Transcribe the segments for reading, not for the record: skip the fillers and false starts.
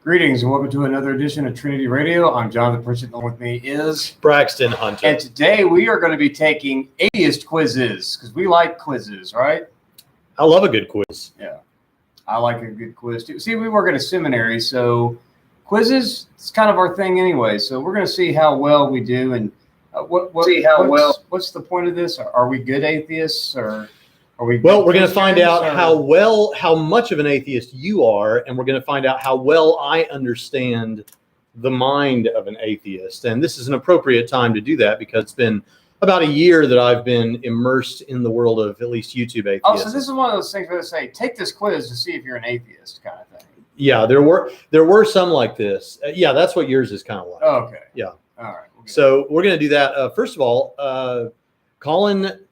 Greetings and welcome to another edition of Trinity Radio. I'm Jonathan Pritchett, and with me is Braxton Hunter. And today we are going to be taking atheist quizzes because we like quizzes, right? I love a good quiz. Yeah, I like a good quiz too. See, we work at a seminary, so quizzes, it's kind of our thing anyway. So we're going to see how well we do and what's the point of this? Are we good atheists or are we? Well, we're going to find out how much of an atheist you are, and we're going to find out how well I understand the mind of an atheist. And this is an appropriate time to do that because it's been about a year that I've been immersed in the world of at least YouTube atheism. Oh, so this is one of those things where they say, take this quiz to see if you're an atheist kind of thing. Yeah, there were some like this. Yeah, that's what yours is kind of like. Oh, okay. Yeah. All right. So we're going to do that. First of all, Colin,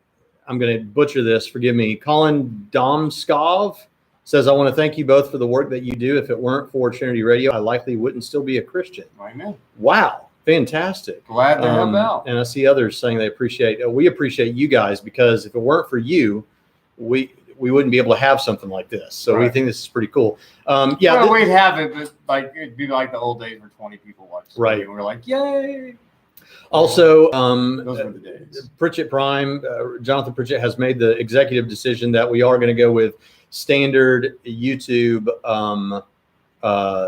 I'm going to butcher this. Forgive me. Colin Domskov says, I want to thank you both for the work that you do. If it weren't for Trinity Radio, I likely wouldn't still be a Christian. Amen. Wow. Fantastic. Glad to help out. And I see others saying we appreciate you guys, because if it weren't for you, we wouldn't be able to have something like this. So we think this is pretty cool. Yeah. Well, we'd have it, but like it'd be like the old days where 20 people watched. Right. And we're like, yay. Also, those were the days. Pritchett Prime, Jonathan Pritchett has made the executive decision that we are going to go with standard YouTube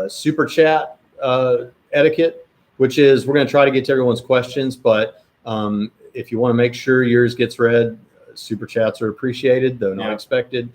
super chat etiquette, which is we're going to try to get to everyone's questions. But if you want to make sure yours gets read, super chats are appreciated, though not expected.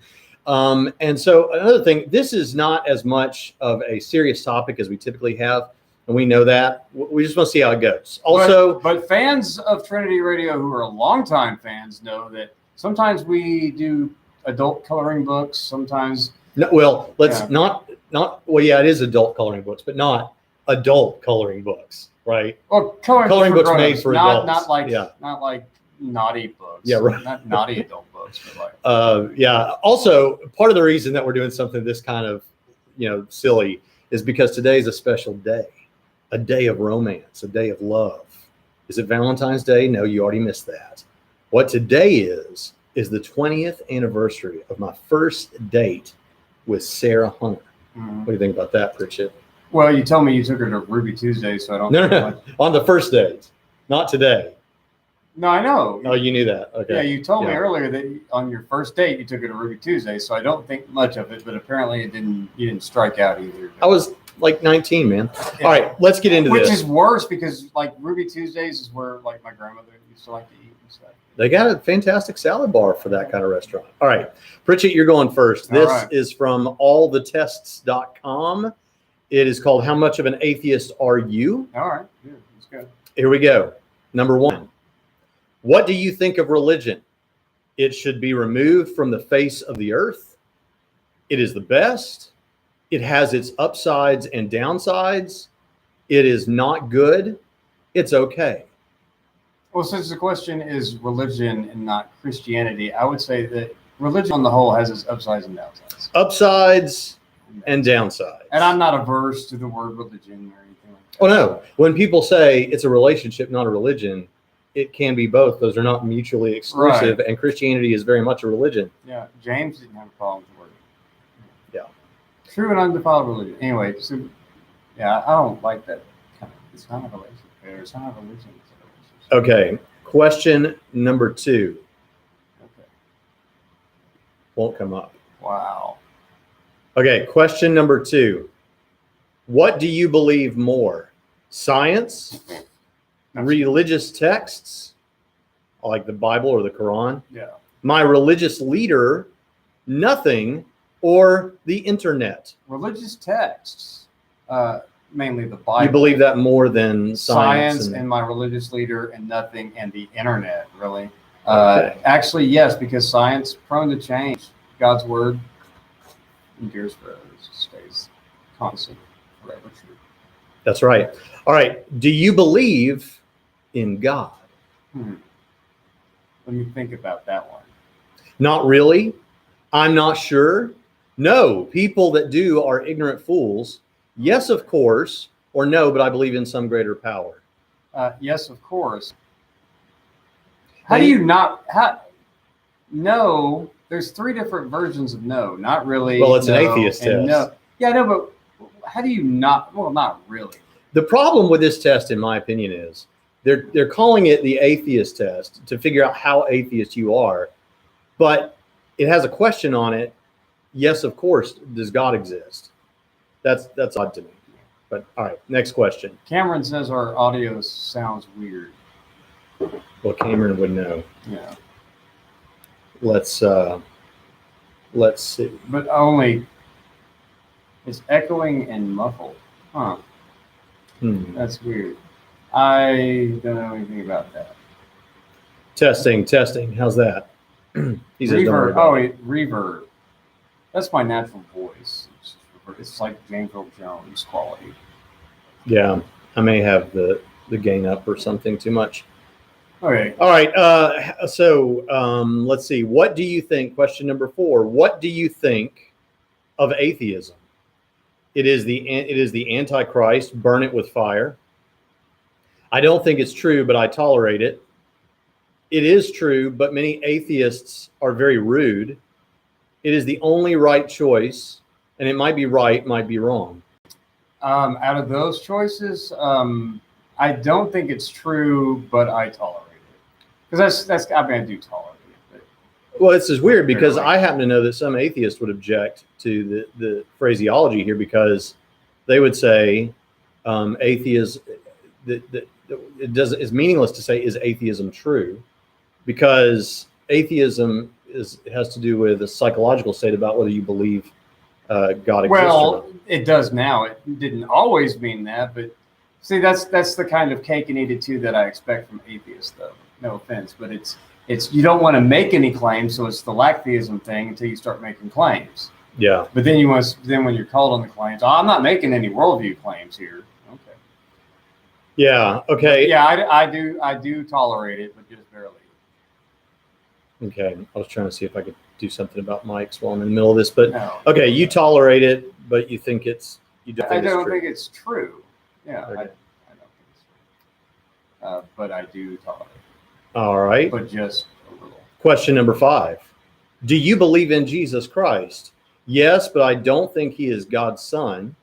And so another thing, this is not as much of a serious topic as we typically have. And we know that. We just want to see how it goes. Also, but fans of Trinity Radio who are longtime fans know that sometimes we do adult coloring books. Sometimes. No, well, let's not. Well, yeah, it is adult coloring books, but not adult coloring books, right? Well, coloring books made for adults. Not like naughty books. Yeah, right. Not naughty adult books, but like. Yeah. Also, part of the reason that we're doing something this kind of, silly is because today is a special day. A day of romance, a day of love. Is it Valentine's Day? No, you already missed that. What today is the 20th anniversary of my first date with Sarah Hunter. What do you think about that, Pritchett? Well, you told me you took her to Ruby Tuesday, so I don't. No. On the first date, not today. No, I know. Oh, you knew that. Okay. Yeah, you told me earlier that on your first date you took her to Ruby Tuesday, so I don't think much of it. But apparently, you didn't strike out either. I was like 19, man. Yeah. All right, let's get into this. Which is worse because like Ruby Tuesdays is where like my grandmother used to like to eat and stuff. They got a fantastic salad bar for that kind of restaurant. All right, Pritchett, you're going first. This is from allthetests.com. It is called How Much of an Atheist Are You? All right, yeah, let's go. Here we go. Number 1. What do you think of religion? It should be removed from the face of the earth. It is the best. It has its upsides and downsides. It is not good. It's okay. Well, since the question is religion and not Christianity, I would say that religion on the whole has its upsides and downsides. Upsides and downsides. And I'm not averse to the word religion or anything like that. Oh, no. When people say it's a relationship, not a religion, it can be both. Those are not mutually exclusive. Right. And Christianity is very much a religion. Yeah. James didn't have a problem with the word. Yeah. True and undefiled religion. Anyway, so yeah, I don't like that. It's not a relationship. It's not a religion. It's a relationship. Okay. Question number 2. Okay. Won't come up. Wow. Okay. Question number 2. What do you believe more? Science? Religious texts? Like the Bible or the Quran? Yeah. My religious leader? Nothing? Or the internet? Religious texts. Mainly the Bible. You believe that more than science and my religious leader and nothing and the internet, really. Okay. Actually, yes, because science prone to change. God's word endures forever, stays constant, forever true. That's right. All right. Do you believe in God? Let me think about that one. Not really. I'm not sure. No, people that do are ignorant fools. Yes, of course, or no, but I believe in some greater power. Yes, of course. How do you not? No, there's 3 different versions of no. Not really. Well, it's no, an atheist test. No. Yeah, no, but how do you not? Well, not really. The problem with this test, in my opinion, is they're calling it the atheist test to figure out how atheist you are, but it has a question on it. Yes, of course. Does God exist? That's odd to me. But all right, next question. Cameron says our audio sounds weird. Well, Cameron would know. Yeah. Let's see. But only it's echoing and muffled. Huh. That's weird. I don't know anything about that. Testing. How's that? He says, Reverb. Oh, reverb. That's my natural voice. It's like James Earl Jones quality. Yeah, I may have the gain up or something too much. Okay. All right. So let's see. What do you think? Question number 4. What do you think of atheism? It is the Antichrist. Burn it with fire. I don't think it's true, but I tolerate it. It is true, but many atheists are very rude. It is the only right choice, and it might be right, might be wrong. Out of those choices, I don't think it's true, but I tolerate it. Because that's I mean, I do tolerate it. Well, this is weird because I happen to know that some atheists would object to the phraseology here because they would say atheism, it's meaningless to say, is atheism true? Because atheism has to do with a psychological state about whether you believe God exists. Well, it does now. It didn't always mean that, but see, that's the kind of cake and eat it too that I expect from atheists, though. No offense, but it's you don't want to make any claims, so it's the lacktheism thing until you start making claims. Yeah. But then when you're called on the claims, I'm not making any worldview claims here. Okay. Yeah. Okay. But yeah, I do tolerate it, but just barely. Okay. I was trying to see if I could do something about mics while I'm in the middle of this, but No. Okay, you tolerate it, but you think I don't think it's true. Yeah, Okay. I don't think it's true. But I do tolerate it. All right. But just a little. Question number 5. Do you believe in Jesus Christ? Yes, but I don't think he is God's son.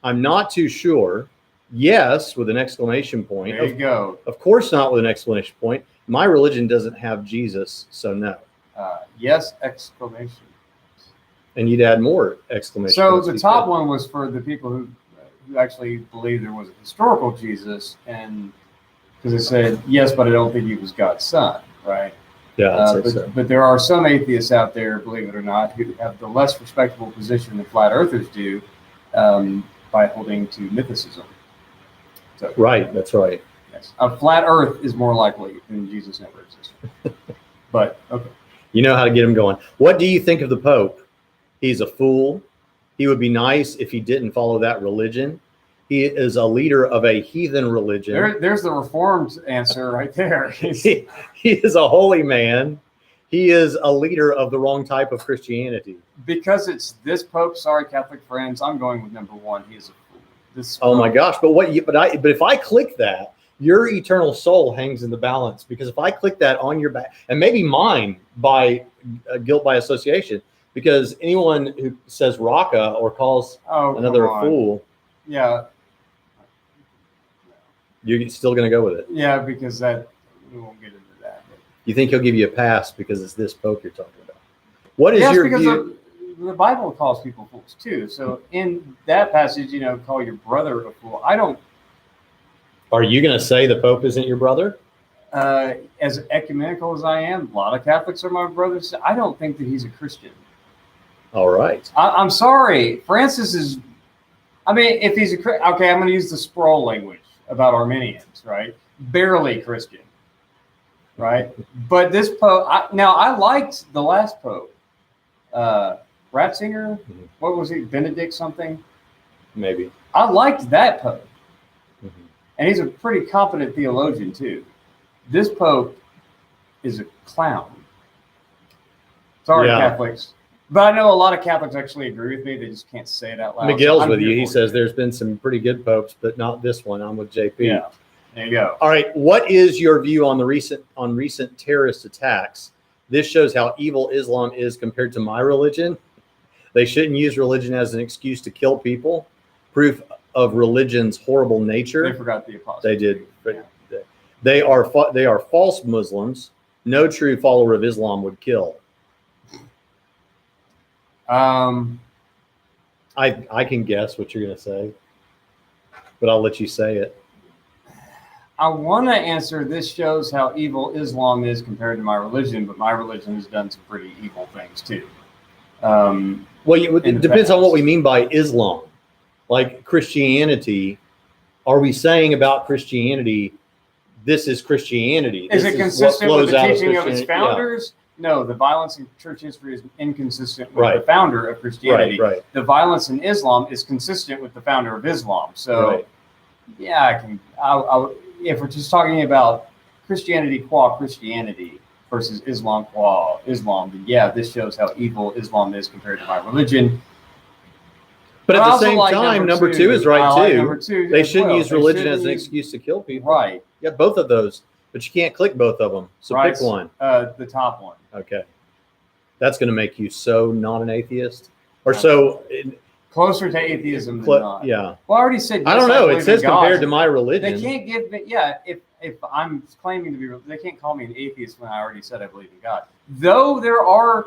I'm not too sure. Yes, with an exclamation point. There you go. Of course not with an exclamation point. My religion doesn't have Jesus, so no. Yes, exclamation. And you'd add more exclamation So points. the top one was for the people who actually believe there was a historical Jesus, and because it said, yes, but I don't think he was God's son, right? Yeah, I'd say so. But there are some atheists out there, believe it or not, who have the less respectable position than flat earthers do by holding to mythicism. So, Right, that's right. yes, a flat earth is more likely than Jesus never existed. But, okay. You know how to get him going. What do you think of the Pope? He's a fool. He would be nice if he didn't follow that religion. He is a leader of a heathen religion. There's the Reformed answer right there. He is a holy man. He is a leader of the wrong type of Christianity. Because it's this Pope, sorry, Catholic friends, I'm going with number 1. He is a fool. This Oh my Pope- gosh! But if I click that, your eternal soul hangs in the balance. Because if I click that on your back, and maybe mine by guilt by association, because anyone who says raka or calls another a fool, Yeah. you're still going to go with it. Yeah, because we won't get into that. But You think he'll give you a pass because it's this Pope you're talking about? What is yes, your because view? the Bible calls people fools too. So in that passage, call your brother a fool. I don't, Are you going to say the Pope isn't your brother? as ecumenical as I am, a lot of Catholics are my brothers. I don't think that he's a Christian. All right. I'm sorry. Francis is, if he's okay, I'm going to use the Sproul language about Arminians, right? Barely Christian, right? But this Pope, I liked the last Pope, Ratzinger. Mhm. What was he? Benedict something? Maybe. I liked that Pope. Mhm. And he's a pretty competent theologian too. This Pope is a clown. Sorry, Yeah. Catholics. But I know a lot of Catholics actually agree with me. They just can't say it out loud. Miguel's So I'm with you. here He for says it. there's been some pretty good popes, but not this one. I'm with JP. Yeah, there you go. All right. What is your view on the recent terrorist attacks? This shows how evil Islam is compared to my religion. They shouldn't use religion as an excuse to kill people. proof of religion's horrible nature. They forgot the apostle. They did. But they are false Muslims. No true follower of Islam would kill. I can guess what you're going to say, but I'll let you say it. I want to answer, this shows how evil Islam is compared to my religion, but my religion has done some pretty evil things too. It depends on what we mean by Islam. Like Christianity, are we saying about Christianity, this is Christianity? Is it consistent with the teaching of its founders? Yeah. No, the violence in church history is inconsistent with the founder of Christianity. Right. The violence in Islam is consistent with the founder of Islam. So, yeah, if we're just talking about Christianity qua Christianity versus Islam qua Islam, then yeah, this shows how evil Islam is compared to my religion. But at the same time, number two is right too. Number two, they shouldn't use religion as an excuse to kill people. Right. Yeah, both of those, but you can't click both of them. So pick one. The top one. Okay. That's going to make you so not an atheist, or so closer to atheism than not. Yeah. Well, I already said. I don't know. It says compared to my religion. They can't give me. Yeah. If I'm claiming to be, they can't call me an atheist when I already said I believe in God. Though there are.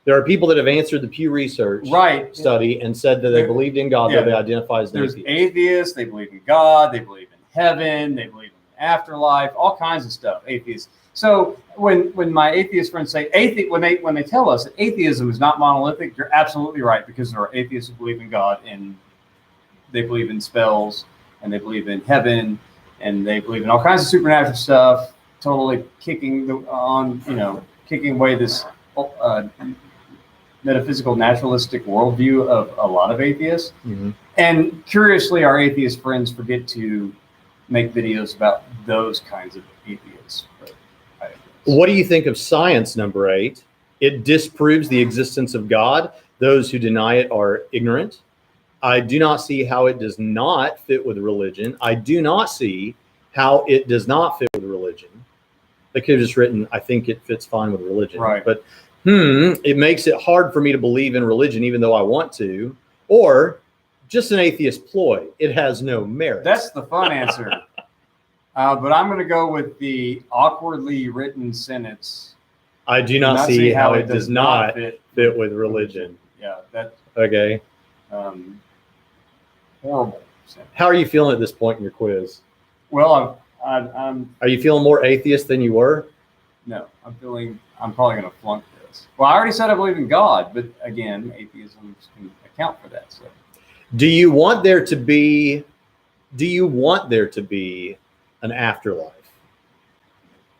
There are people that have answered the Pew Research study and said that they believed in God, though they identify as there's atheists. Atheists. They believe in God. They believe in heaven. They believe in the afterlife. All kinds of stuff. Atheists. So when my atheist friends say when they tell us that atheism is not monolithic, you're absolutely right, because there are atheists who believe in God and they believe in spells and they believe in heaven and they believe in all kinds of supernatural stuff. Totally kicking away this metaphysical naturalistic worldview of a lot of atheists. Mm-hmm. And curiously, our atheist friends forget to make videos about those kinds of atheists. What do you think of science, number 8? It disproves the existence of God. Those who deny it are ignorant. I do not see how it does not fit with religion. I do not see how it does not fit with religion. They could have just written, I think it fits fine with religion. Right. But it makes it hard for me to believe in religion, even though I want to. Or just an atheist ploy. It has no merit. That's the fun answer. But I'm going to go with the awkwardly written sentence. I do not see how it does not fit with religion. Yeah, that's okay. Horrible sentence. How are you feeling at this point in your quiz? Well, I'm. Are you feeling more atheist than you were? No, I'm probably going to flunk this. Well, I already said I believe in God, but again, atheism can account for that. So, do you want there to be an afterlife?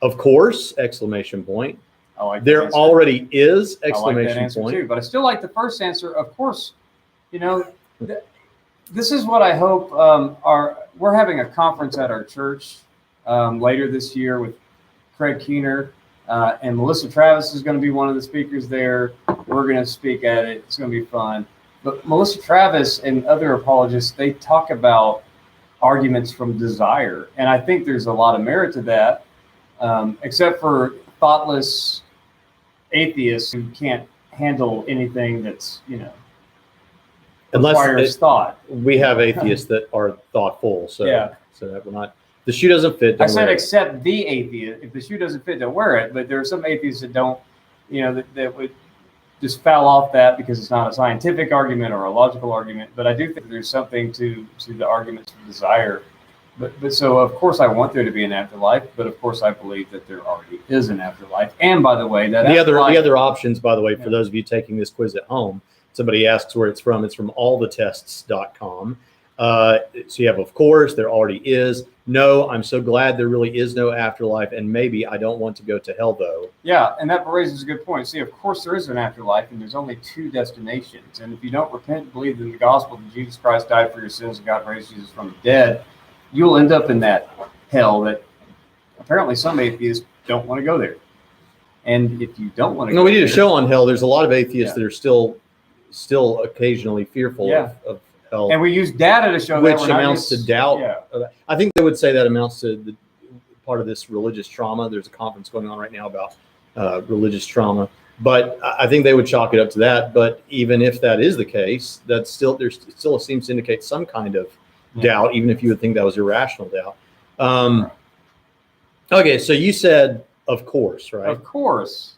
Of course! Exclamation point. I like there already is! Exclamation I like that answer point. Too, but I still like the first answer. Of course, this is what I hope. We're having a conference at our church later this year with Craig Keener, and Melissa Travis is going to be one of the speakers there. We're going to speak at it. It's going to be fun. But Melissa Travis and other apologists, they talk about arguments from desire. And I think there's a lot of merit to that, except for thoughtless atheists who can't handle anything that's, requires thought. We have atheists that are thoughtful. So, so that we're not, the shoe doesn't fit. I said except the atheist. If the shoe doesn't fit, don't wear it. But there are some atheists that don't, that would just foul off that because it's not a scientific argument or a logical argument. But I do think there's something to the arguments of desire. But so, of course, I want there to be an afterlife. But, of course, I believe that there already is an afterlife. And, by the way, that the other options, by the way, for those of you taking this quiz at home, somebody asks where it's from. It's from allthetests.com. So you have, of course, there already is. No, I'm so glad there really is no afterlife. And maybe I don't want to go to hell, though. Yeah, and that raises a good point. See, of course, there is an afterlife, and there's only 2 destinations. And if you don't repent and believe in the gospel that Jesus Christ died for your sins and God raised Jesus from the dead, you'll end up in that hell that apparently some atheists don't want to go there. And if you don't want to go we did a show on hell. There's a lot of atheists that are still occasionally fearful of hell. And we use data to show which that amounts to doubt. Yeah. I think they would say that amounts to part of this religious trauma. There's a conference going on right now about religious trauma. But I think they would chalk it up to that. But even if that is the case, there still seems to indicate some kind of doubt, even if you would think that was irrational doubt. Okay, so you said, of course, right? Of course.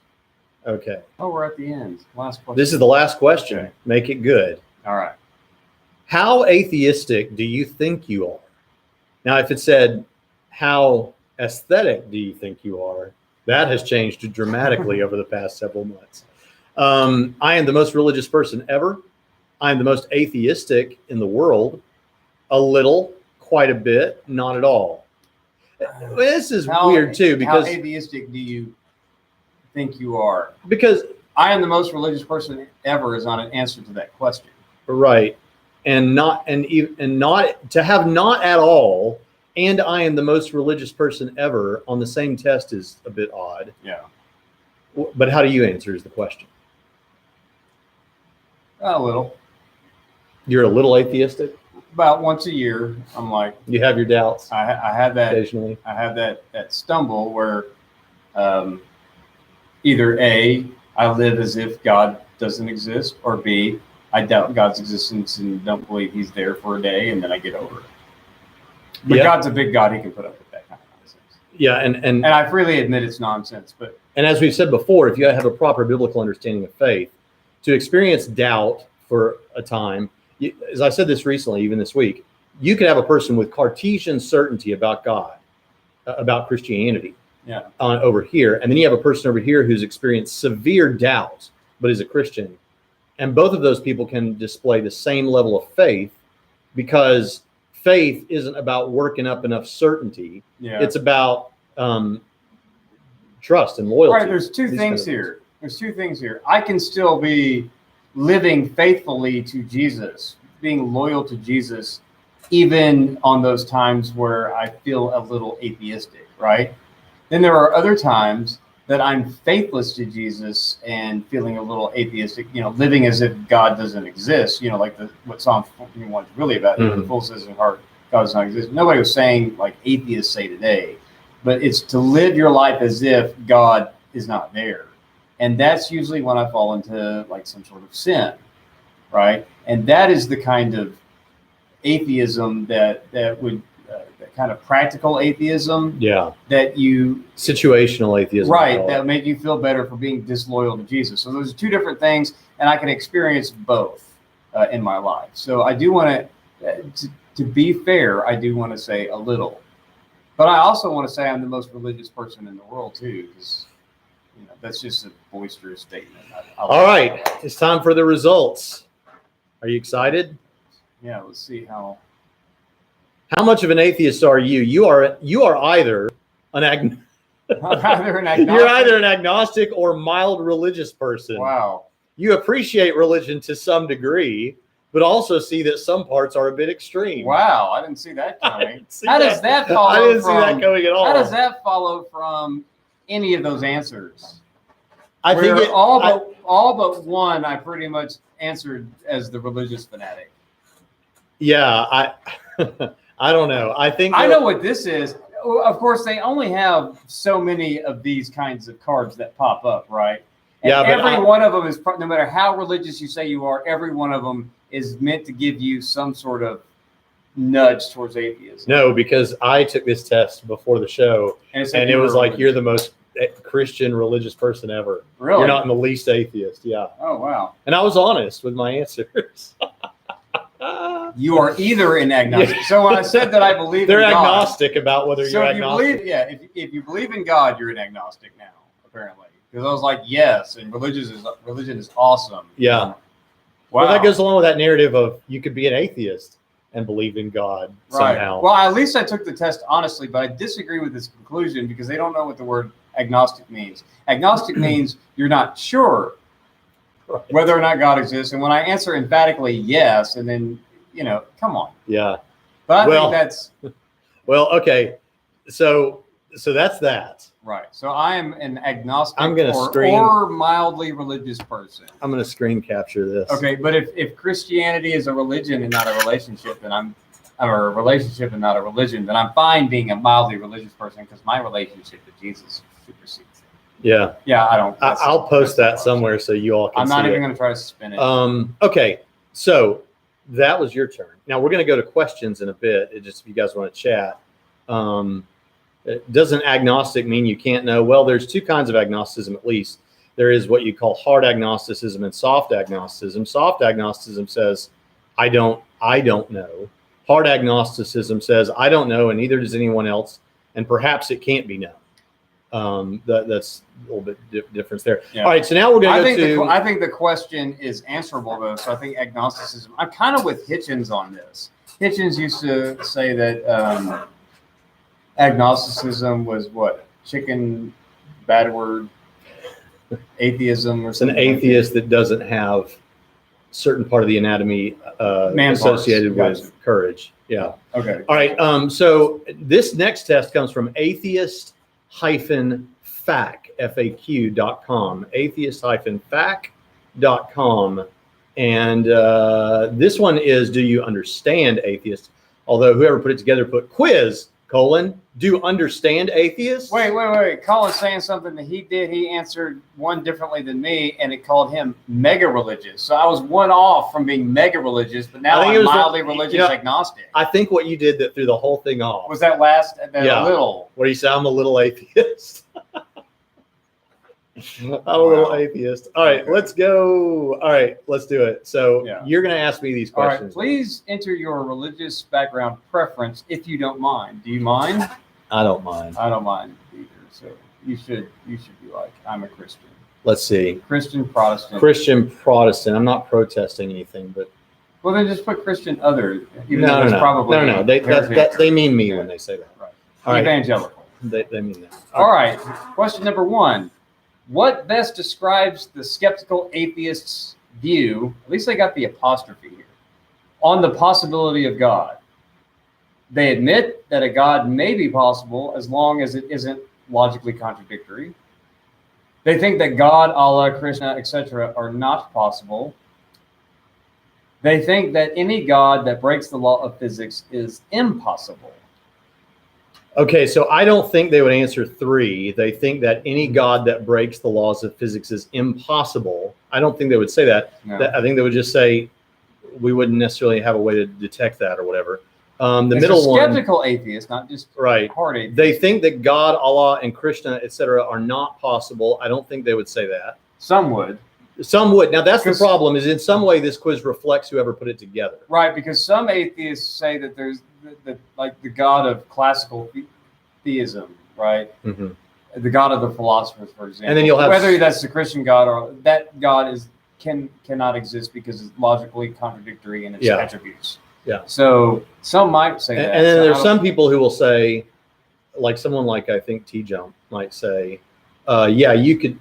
Okay. Oh, we're at the end. Last question. This is the last question. Okay. Make it good. All right. How atheistic do you think you are? Now, if it said, how aesthetic do you think you are? That has changed dramatically over the past several months. I am the most religious person ever. I am the most atheistic in the world. A little, quite a bit, not at all. This is weird too, because how atheistic do you think you are? Because I am the most religious person ever is not an answer to that question. Right, and not to have not at all. And I am the most religious person ever on the same test is a bit odd. Yeah. But how do you answer is the question? A little. You're a little atheistic? About once a year, I'm like. You have your doubts? I have that. Occasionally. I have that stumble where either A, I live as if God doesn't exist, or B, I doubt God's existence and don't believe he's there for a day, and then I get over it. But God's a big God. He can put up with that kind of nonsense. Yeah, and I freely admit it's nonsense. But as we've said before, if you have a proper biblical understanding of faith, to experience doubt for a time, as I said this recently, even this week, you could have a person with Cartesian certainty about God, about Christianity, over here, and then you have a person over here who's experienced severe doubt, but is a Christian, and both of those people can display the same level of faith, because faith isn't about working up enough certainty. Yeah. It's about trust and loyalty. Right. There's two things here. I can still be living faithfully to Jesus, being loyal to Jesus, even on those times where I feel a little atheistic, right? Then there are other times that I'm faithless to Jesus and feeling a little atheistic, living as if God doesn't exist, like what Psalm 41 is really about. The fool says in heart, God does not exist. Nobody was saying like atheists say today, but it's to live your life as if God is not there. And that's usually when I fall into like some sort of sin, right? And that is the kind of atheism that would, that kind of practical atheism. Yeah. That you situational atheism. Right. That make you feel better for being disloyal to Jesus. So those are two different things, and I can experience both in my life. So I do want to be fair, I do want to say a little, but I also want to say I'm the most religious person in the world too, because that's just a boisterous statement. All right, it's time for the results. Are you excited? Yeah, let's see how much of an atheist are you? You are either an agnostic. You're either an agnostic or mild religious person. Wow. You appreciate religion to some degree, but also see that some parts are a bit extreme. How didn't see that coming. How does that follow? I didn't see that coming at all. How does that follow from any of those answers? I think all but one I pretty much answered as the religious fanatic. Yeah, I don't know. I know what this is. Of course, they only have so many of these kinds of cards that pop up, right? And every one of them is, no matter how religious you say you are, every one of them is meant to give you some sort of nudge towards atheism. No, because I took this test before the show, and it was like, you're the most Christian religious person ever. Really? You're not in the least atheist. Yeah. Oh, wow. And I was honest with my answers. You are either an agnostic. So when I said that I believe they're in God, agnostic about whether you're agnostic. If you believe in God, you're an agnostic now, apparently. Because I was like, yes, and religion is awesome. Yeah. Wow. Well, that goes along with that narrative of you could be an atheist and believe in God somehow. Well, at least I took the test honestly, but I disagree with this conclusion because they don't know what the word agnostic means. Agnostic means you're not sure whether or not God exists. And when I answer emphatically yes, and then, come on. Yeah. But I think that's... Well, okay. So that's that. Right. So I am an agnostic or mildly religious person. I'm going to screen capture this. Okay, but if Christianity is a religion and not a relationship, then or a relationship and not a religion, then I'm fine being a mildly religious person because my relationship with Jesus supersedes it. Yeah. Yeah, I don't. I'll post that somewhere so you all can I'm see not even it. going to try to spin it. Okay, so that was your turn. Now we're going to go to questions in a bit. It just if you guys want to chat. Doesn't agnostic mean you can't know? Well, there's two kinds of agnosticism at least. There is what you call hard agnosticism and soft agnosticism. Soft agnosticism says, I don't know. Hard agnosticism says, I don't know, and neither does anyone else, and perhaps it can't be known. That's a little bit difference there. Yeah. All right, so now we're going to go to... I think the question is answerable, though, so I think agnosticism... I'm kind of with Hitchens on this. Hitchens used to say that agnosticism was what? Chicken, bad word, atheism or something. It's an atheist that doesn't have certain part of the anatomy associated with courage. Yeah. Okay. All right. So this next test comes from atheist-fac, FAQ.com, atheist-fac.com. And this one is, do you understand atheist? Although whoever put it together put quiz, do you understand atheist? Wait. Colin's saying something that he did. He answered one differently than me, and it called him mega religious. So I was one off from being mega religious, but now I'm mildly religious agnostic. I think what you did that threw the whole thing off was that last little. What do you say? I'm a little atheist. I'm a little atheist. All right, let's go. All right, let's do it. So you're going to ask me these questions. All right, please enter your religious background preference if you don't mind. Do you mind? I don't mind. I don't mind either. So you should be like, I'm a Christian. Let's see. Christian Protestant. Christian Protestant. I'm not protesting anything, but. Well, then just put Christian other. No. They mean me when they say that. Right. All right. Evangelical. They mean that. All right. Question number 1. What best describes the skeptical atheist's view, at least they got the apostrophe here, on the possibility of God? They admit that a God may be possible as long as it isn't logically contradictory. They think that God, Allah, Krishna, etc. are not possible. They think that any God that breaks the law of physics is impossible. Okay, so I don't think they would answer 3. They think that any God that breaks the laws of physics is impossible. I don't think they would say that. No. I think they would just say we wouldn't necessarily have a way to detect that or whatever. The it's middle one, skeptical atheist, not just right. hard atheist. They think that God, Allah, and Krishna, etc., are not possible. I don't think they would say that. Some would. Some would. Now that's the problem. Is in some way this quiz reflects whoever put it together. Right, because some atheists say that there's like the God of classical theism, right? Mm-hmm. The God of the philosophers, for example. And then you'll have whether that's the Christian God or that God cannot exist because it's logically contradictory in its attributes. Yeah. So some might say that. And then there's some people who will say, like someone like I think T-Jump might say, you could.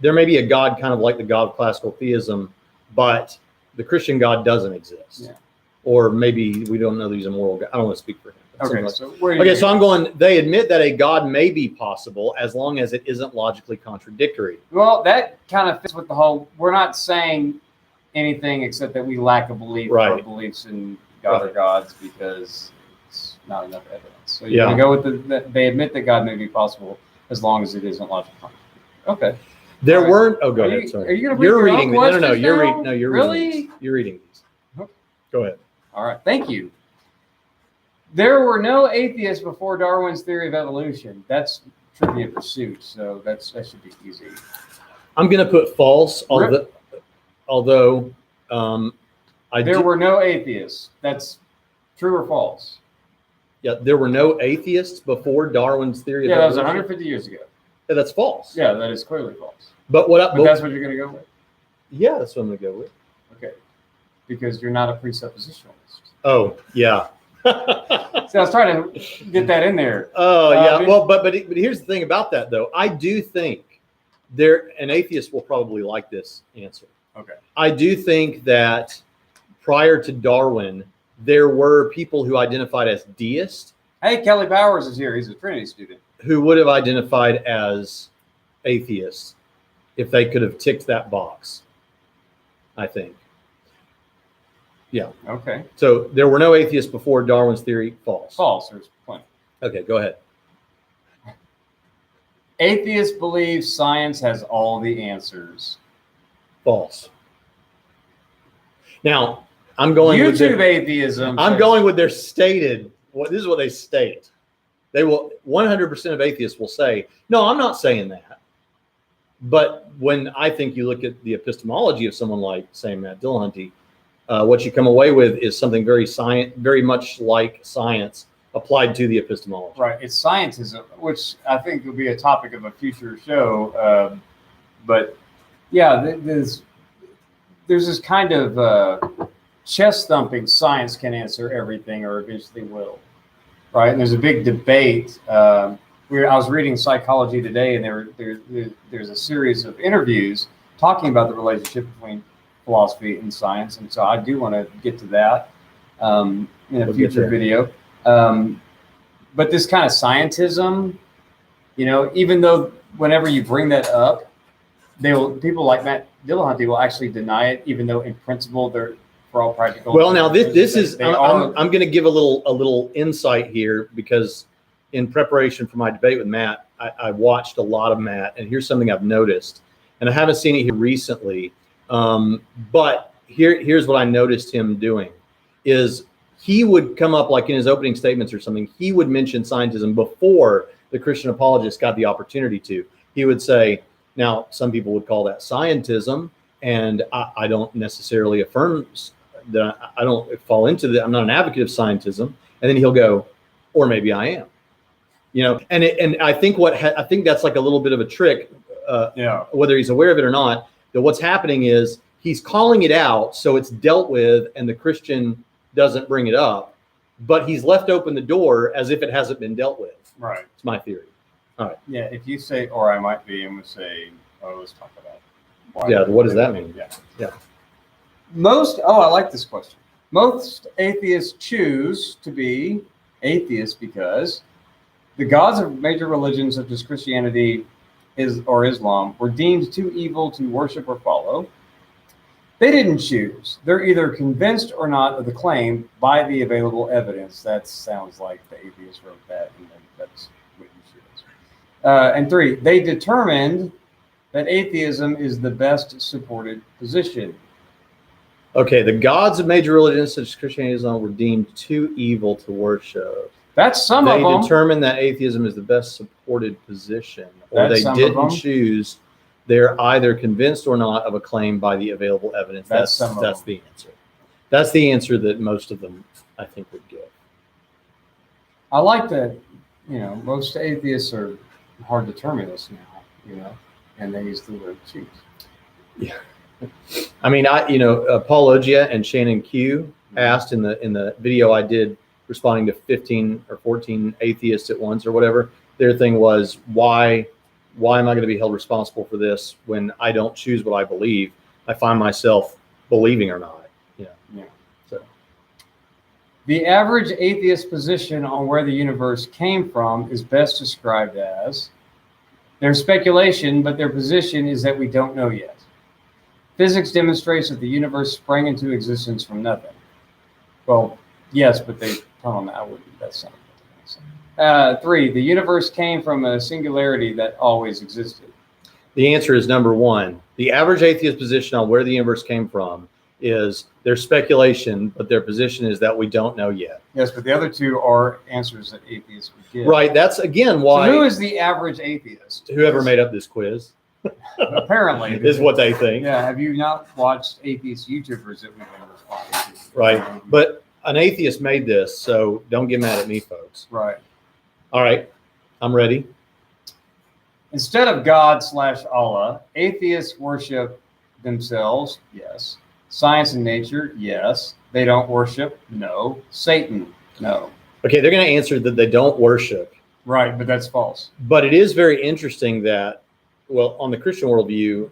There may be a God kind of like the God of classical theism, but the Christian God doesn't exist. Yeah. Or maybe we don't know that he's a moral God. I don't want to speak for him. Okay, so I'm going, they admit that a God may be possible as long as it isn't logically contradictory. Well, that kind of fits with the whole, we're not saying anything except that we lack a belief or beliefs in God or gods because it's not enough evidence. So you're going to go with they admit that God may be possible as long as it isn't logically contradictory. Okay. There weren't. Oh, go ahead. Sorry. Are you going to bring your own questions No, you're now? reading. No, you're really? reading. These. You're reading these. Okay. Go ahead. All right. Thank you. There were no atheists before Darwin's theory of evolution. That's Trivia Pursuit, so that should be easy. I'm going to put false, although there were no atheists. That's true or false? Yeah, there were no atheists before Darwin's theory of evolution. Yeah, that was 150 years ago. Yeah, that's false. Yeah, that is clearly false. But that's what you're going to go with? Yeah, that's what I'm going to go with. Okay. Because you're not a presuppositionalist. Oh, yeah. See, I was trying to get that in there. Oh, yeah. Well, but here's the thing about that, though. I do think an atheist will probably like this answer. Okay. I do think that prior to Darwin, there were people who identified as deists. Hey, Kelly Powers is here. He's a Trinity student. Who would have identified as atheists if they could have ticked that box, I think. Yeah. Okay. So there were no atheists before Darwin's theory. False. False. There's plenty. Okay, go ahead. Atheists believe science has all the answers. False. Now, I'm going YouTube with their, atheism. I'm going with their stated. This is what they state. They will 100% of atheists will say, "No, I'm not saying that." But when I think you look at the epistemology of someone like, say, Matt Dillahunty, what you come away with is something very much like science applied to the epistemology. Right. It's scientism, which I think will be a topic of a future show. But yeah, there's this kind of chest thumping. Science can answer everything, or eventually will. Right. And there's a big debate. I was reading Psychology Today, and there's a series of interviews talking about the relationship between philosophy and science, and so I do want to get to that in a future video. But this kind of scientism, even though whenever you bring that up, people like Matt Dillahunty will actually deny it, even though in principle they're for all practical. Well, now this is I'm going to give a little insight here, because in preparation for my debate with Matt, I watched a lot of Matt, and here's something I've noticed, and I haven't seen it here recently, but here's what I noticed him doing is he would come up, like in his opening statements or something, he would mention scientism before the Christian apologists got the opportunity to. He would say, now some people would call that scientism, and I don't necessarily affirm that. I don't fall into that. I'm not an advocate of scientism. And then he'll go, or maybe I am. And I think I think that's like a little bit of a trick, whether he's aware of it or not, that what's happening is he's calling it out, so it's dealt with, and the Christian doesn't bring it up, but he's left open the door as if it hasn't been dealt with. Right. It's my theory. All right. Yeah. If you say, or I might be, I'm going to say, let's talk about why. Yeah. What does that mean? Yeah. I like this question. Most atheists choose to be atheists because the gods of major religions such as Christianity or Islam were deemed too evil to worship or follow. They didn't choose. They're either convinced or not of the claim by the available evidence. That sounds like the atheist wrote that, and then that's what you choose. And 3, they determined that atheism is the best supported position. Okay, the gods of major religions such as Christianity and Islam were deemed too evil to worship. That's some of them. They determined that atheism is the best supported position, or they didn't choose. They're either convinced or not of a claim by the available evidence. That's the answer. That's the answer that most of them, I think, would give. I like that. Most atheists are hard determinists now. And they use the word choose. Yeah. I mean, Paul Ogia and Shannon Q asked in the video I did, responding to 15 or 14 atheists at once or whatever. Their thing was, why am I going to be held responsible for this when I don't choose what I believe? I find myself believing or not. Yeah. So the average atheist position on where the universe came from is best described as their speculation, but their position is that we don't know yet. Physics demonstrates that the universe sprang into existence from nothing. Well, yes, but they tell them that wouldn't. That's not. 3, the universe came from a singularity that always existed. The answer is number 1. The average atheist position on where the universe came from is their speculation, but their position is that we don't know yet. Yes, but the other 2 are answers that atheists would give. Right. That's again why. So who is the average atheist? Whoever made up this quiz. Apparently. is what they think. Yeah. Have you not watched atheist YouTubers that we've been responding to? Right. But an atheist made this, so don't get mad at me, folks. Right. All right. I'm ready. Instead of God/Allah, atheists worship themselves. Yes. Science and nature. Yes. They don't worship. No. Satan. No. Okay. They're going to answer that they don't worship. Right. But that's false. But it is very interesting that, well, on the Christian worldview,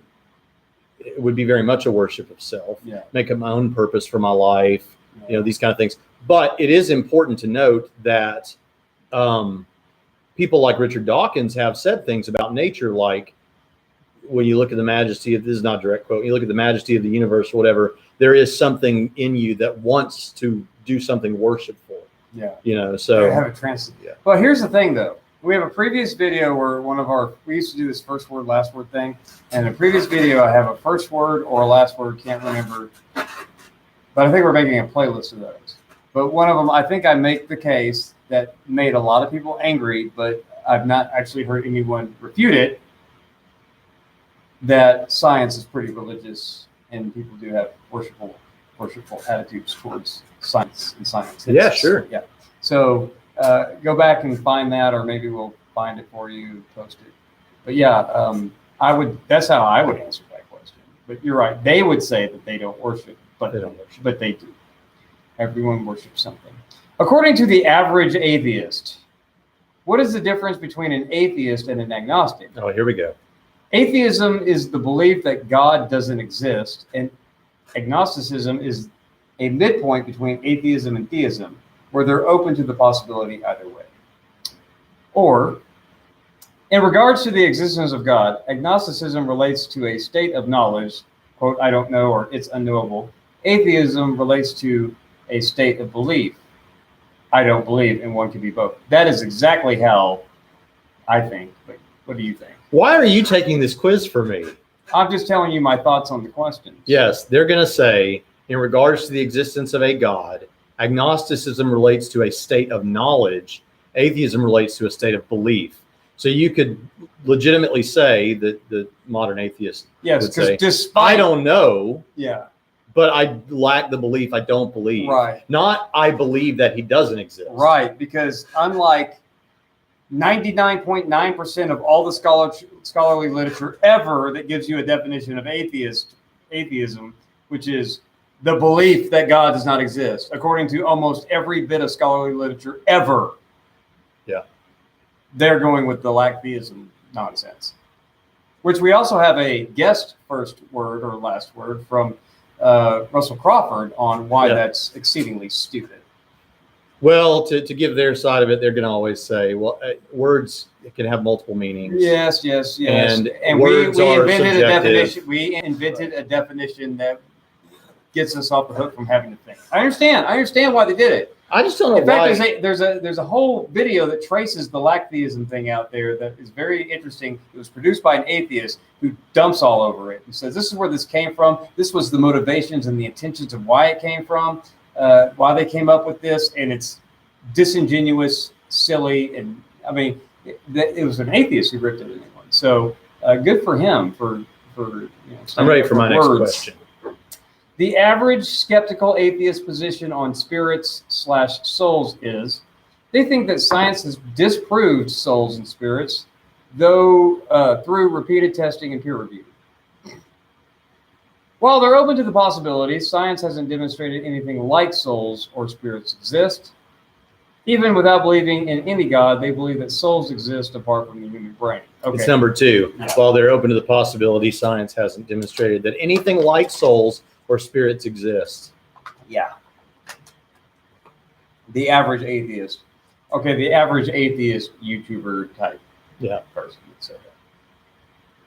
it would be very much a worship of self. Yeah. Make my own purpose for my life. Yeah. These kind of things. But it is important to note that people like Richard Dawkins have said things about nature, like when you look at the majesty of, this is not a direct quote, you look at the majesty of the universe or whatever, there is something in you that wants to do something worshipful. Yeah. So I have a trans. Yeah. Well, here's the thing, though. we have a previous video where we used to do this first word, last word thing. And in the previous video, I have a first word or a last word, can't remember. But I think we're making a playlist of those. But one of them, I think I make the case that made a lot of people angry, but I've not actually heard anyone refute it, that science is pretty religious and people do have worshipful attitudes towards science and scientists. Yeah, sure. Yeah. So go back and find that, or maybe we'll find it for you, post it. But yeah, that's how I would answer that question. But you're right. They would say that they don't worship, but they do. Everyone worships something. According to the average atheist, what is the difference between an atheist and an agnostic? Oh, here we go. Atheism is the belief that God doesn't exist, and agnosticism is a midpoint between atheism and theism, where they're open to the possibility either way. Or, in regards to the existence of God, agnosticism relates to a state of knowledge, quote, I don't know, or it's unknowable. Atheism relates to a state of belief. I don't believe, and one can be both. That is exactly how I think, but what do you think? Why are you taking this quiz for me? I'm just telling you my thoughts on the questions. Yes, they're going to say, in regards to the existence of a God, agnosticism relates to a state of knowledge. Atheism relates to a state of belief. So you could legitimately say that the modern atheist would say, I don't know, but I lack the belief, I don't believe. Right. Not I believe that he doesn't exist. Right, because unlike 99.9% of all the scholarly literature ever that gives you a definition of atheism, which is the belief that God does not exist, according to almost every bit of scholarly literature ever. Yeah. They're going with the lack theism nonsense, which we also have a guest first word or last word from Russell Crawford on why that's exceedingly stupid. Well, to give their side of it, they're going to always say, well, words can have multiple meanings. Yes. And we invented a definition. We invented a definition that gets us off the hook from having to think. I understand why they did it. I just don't know why. In fact, there's a whole video that traces the lack theism thing out there that is very interesting. It was produced by an atheist who dumps all over it and says, this is where this came from. This was the motivations and the intentions of why it came from. Why they came up with this, and it's disingenuous, silly, and I mean, it was an atheist who ripped it anyway. So good for him for I'm ready for my next question. The average skeptical atheist position on spirits/souls is they think that science has disproved souls and spirits, though through repeated testing and peer review. While they're open to the possibility, science hasn't demonstrated anything like souls or spirits exist. Even without believing in any God, they believe that souls exist apart from the human brain. Okay. It's number 2. Yeah. While they're open to the possibility, science hasn't demonstrated that anything like souls or spirits exist. Yeah. The average atheist. Okay, the average atheist YouTuber type person would say that.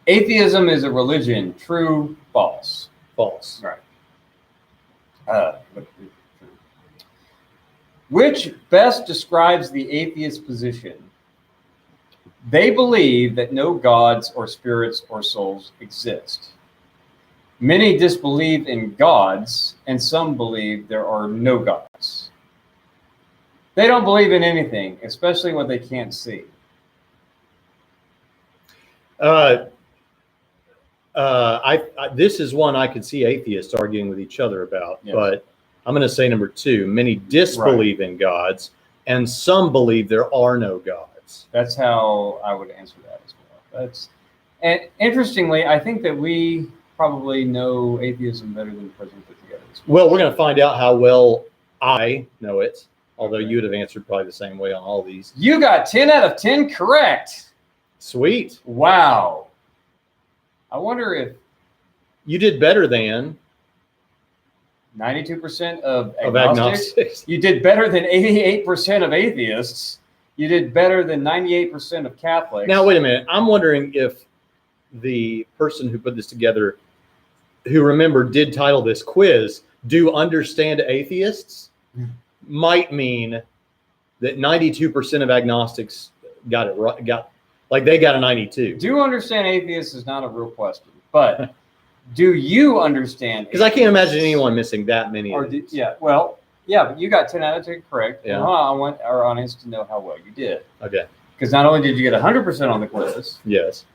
Atheism is a religion. True, false. False. Right. Which best describes the atheist position? They believe that no gods or spirits or souls exist. Many disbelieve in gods, and some believe there are no gods. They don't believe in anything, especially what they can't see. This is one I could see atheists arguing with each other about, but I'm going to say number 2. Many disbelieve in gods, and some believe there are no gods. That's how I would answer that as well. And interestingly, I think that we probably know atheism better than the President put together. Well, we're going to find out how well I know it, although you would have answered probably the same way on all these. You got 10 out of 10 correct. Sweet. Wow. I wonder if you did better than 92% of agnostics. You did better than 88% of atheists. You did better than 98% of Catholics. Now, wait a minute. I'm wondering if the person who put this together, who remember did title this quiz, "Do Understand Atheists?" might mean that 92% of agnostics got it right. Like they got a 92. Do you understand atheist is not a real question, but do you understand? Because I can't imagine anyone missing that many. But you got 10 out of 10 correct. Yeah. And I want our audience to know how well you did. Okay. Because not only did you get 100% on the quiz, Yes,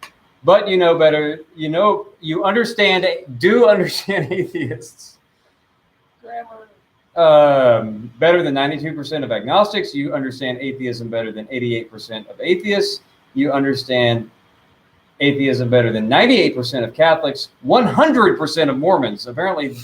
but you know better. You understand. Do understand atheists. Grammar. Better than 92% of agnostics. You understand atheism better than 88% of atheists. You understand atheism better than 98% of Catholics. 100% of Mormons. Apparently,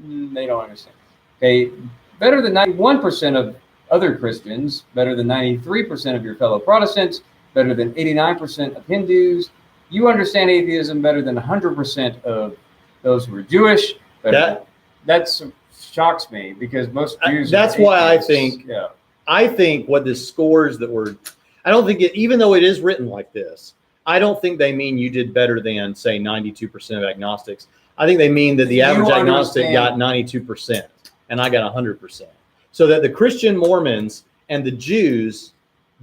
they don't understand. Okay, better than 91% of other Christians. Better than 93% of your fellow Protestants. Better than 89% of Hindus. You understand atheism better than 100% of those who are Jewish. That shocks me because most Jews. That's why I think. Yeah. I think what the scores that were. I don't think even though it is written like this, I don't think they mean you did better than say 92% of agnostics. I think they mean that the average agnostic got 92% and I got 100%. So that the Christian Mormons and the Jews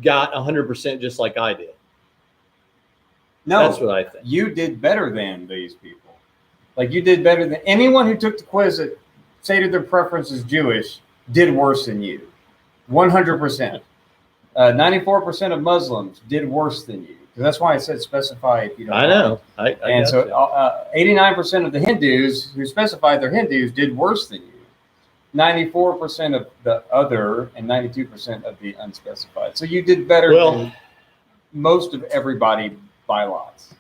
got 100% just like I did. No, that's what I think. You did better than these people. Like you did better than anyone who took the quiz that stated their preference is Jewish did worse than you. 100%. 94% of Muslims did worse than you. That's why I said specify if you don't. I know. And so 89% of the Hindus who specified they're Hindus did worse than you. 94% of the other and 92% of the unspecified. So you did better than most of everybody by lots.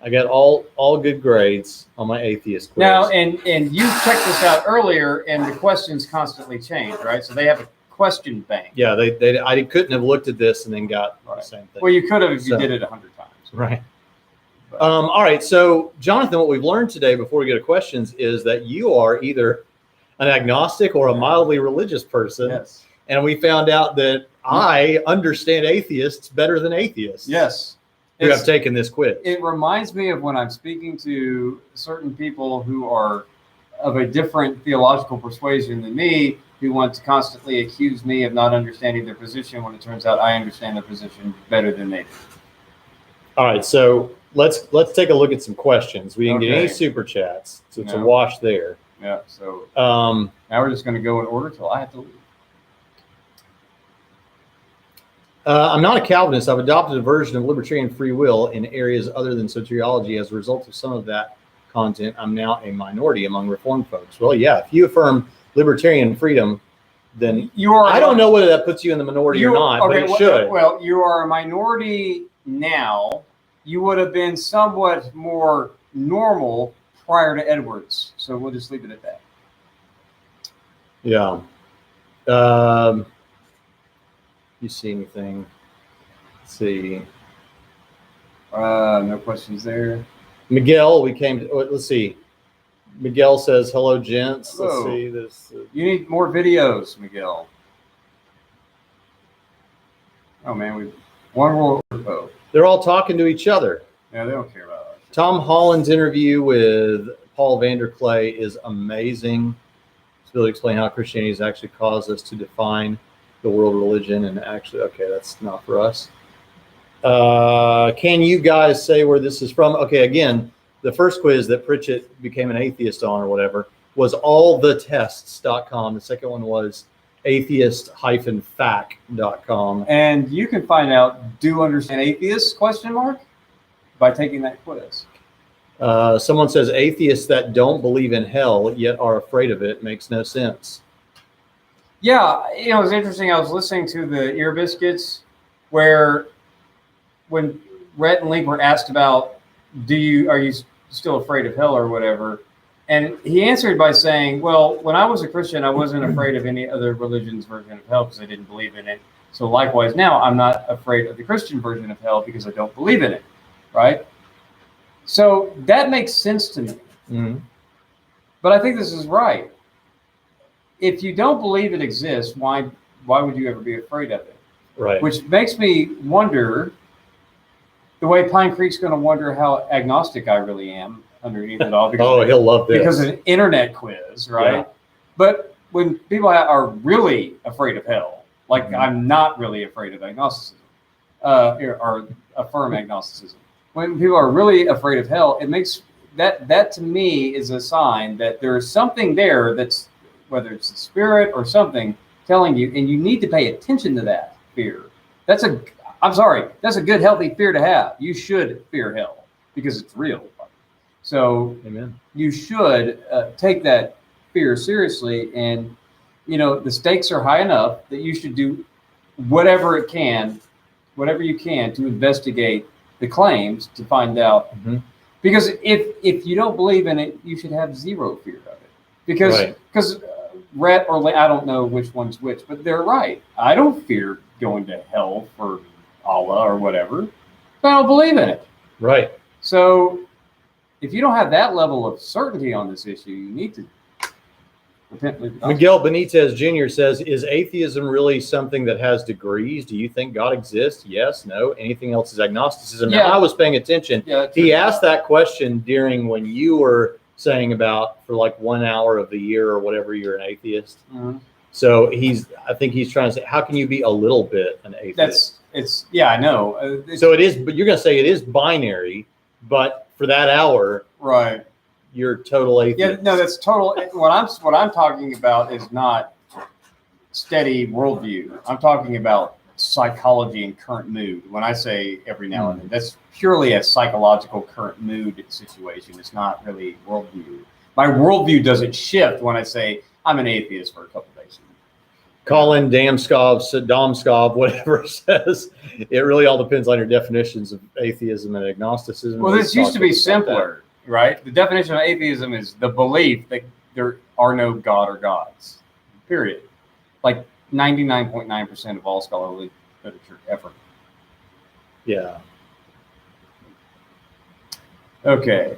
I got all good grades on my atheist quiz. Now, and you checked this out earlier, and the questions constantly change, right? So they have a question bank. Yeah, I couldn't have looked at this and then got the same thing. Well, you could have if you did it 100 times. Right. All right. So, Jonathan, what we've learned today before we go to questions is that you are either an agnostic or a mildly religious person. Yes. And we found out that I understand atheists better than atheists. Yes. Who have taken this quiz. It reminds me of when I'm speaking to certain people who are of a different theological persuasion than me, who want to constantly accuse me of not understanding their position when it turns out I understand their position better than they do. All right, so let's take a look at some questions. We didn't get any super chats, so it's a wash there. Yeah, so now we're just going to go in order till I have to leave. I'm not a Calvinist. I've adopted a version of libertarian free will in areas other than soteriology. As a result of some of that content, I'm now a minority among Reformed folks. Well, yeah, if you affirm libertarian freedom, then I don't know whether that puts you in the minority or not, but it should. Well, you are a minority now. You would have been somewhat more normal prior to Edwards. So we'll just leave it at that. Yeah. You see anything? Let's see. No questions there. Miguel, let's see. Miguel says, hello, gents. Hello. Let's see this. You need more videos, Miguel. Oh, man. One World War. They're all talking to each other. Yeah, they don't care about us. Tom Holland's interview with Paul Vanderklay is amazing. It's really explain how Christianity has actually caused us to define the world religion, and actually, okay, that's not for us. Can you guys say where this is from? Okay, again, the first quiz that Pritchett became an atheist on or whatever was allthetests.com. The second one was atheist-fac.com. And you can find out, do you understand atheists, ? By taking that quiz. Someone says atheists that don't believe in hell yet are afraid of it makes no sense. Yeah, it was interesting. I was listening to the Ear Biscuits where when Rhett and Link were asked about, are you still afraid of hell or whatever? And he answered by saying, well, when I was a Christian, I wasn't afraid of any other religion's version of hell because I didn't believe in it. So likewise now, I'm not afraid of the Christian version of hell because I don't believe in it, right? So that makes sense to me. Mm-hmm. But I think this is right. If you don't believe it exists, why would you ever be afraid of it? Right. Which makes me wonder the way Pine Creek's going to wonder how agnostic I really am underneath it all. Because he'll love this. Because of an internet quiz, right? Yeah. But when people are really afraid of hell, like I'm not really afraid of agnosticism, or affirm agnosticism. When people are really afraid of hell, it makes that to me is a sign that there is something there that's, whether it's a spirit or something, telling you, and you need to pay attention to that fear. I'm sorry, that's a good, healthy fear to have. You should fear hell because it's real. So Amen. You should take that fear seriously, and the stakes are high enough that you should do whatever you can to investigate the claims to find out. Mm-hmm. Because if you don't believe in it, you should have zero fear of it. Because Rhett or I don't know which one's which, but they're right. I don't fear going to hell for Allah or whatever. I don't believe in it. Right. So if you don't have that level of certainty on this issue, you need to repent. Miguel Benitez Jr. says, is atheism really something that has degrees? Do you think God exists? Yes, no. Anything else is agnosticism. Yeah. Now, I was paying attention. Yeah, he asked that question during when you were saying about for like 1 hour of the year or whatever, you're an atheist. Mm-hmm. So I think he's trying to say, how can you be a little bit an atheist? I know. So it is, but you're going to say it is binary, but for that hour, right, you're total atheist. Yeah, no, that's total. What I'm talking about is not steady worldview. I'm talking about psychology and current mood. When I say every now and then, that's purely a psychological current mood situation. It's not really worldview. My worldview doesn't shift when I say I'm an atheist for a couple of days. Colin Domskov, whatever it says. It really all depends on your definitions of atheism and agnosticism. Well, this used to be simpler, right? The definition of atheism is the belief that there are no God or gods, period. Like 99.9% of all scholarly literature ever. Yeah. Okay.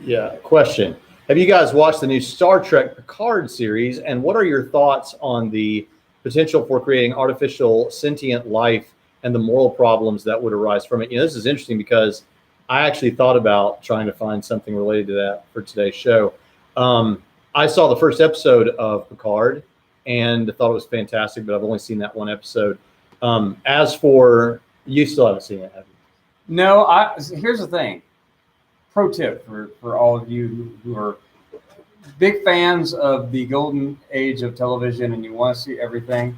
Yeah. Question. Have you guys watched the new Star Trek Picard series? And what are your thoughts on the potential for creating artificial sentient life and the moral problems that would arise from it? This is interesting because I actually thought about trying to find something related to that for today's show. I saw the first episode of Picard and thought it was fantastic, but I've only seen that one episode. As for, you still haven't seen it, have you? No, here's the thing. Pro tip for all of you who are big fans of the golden age of television and you want to see everything.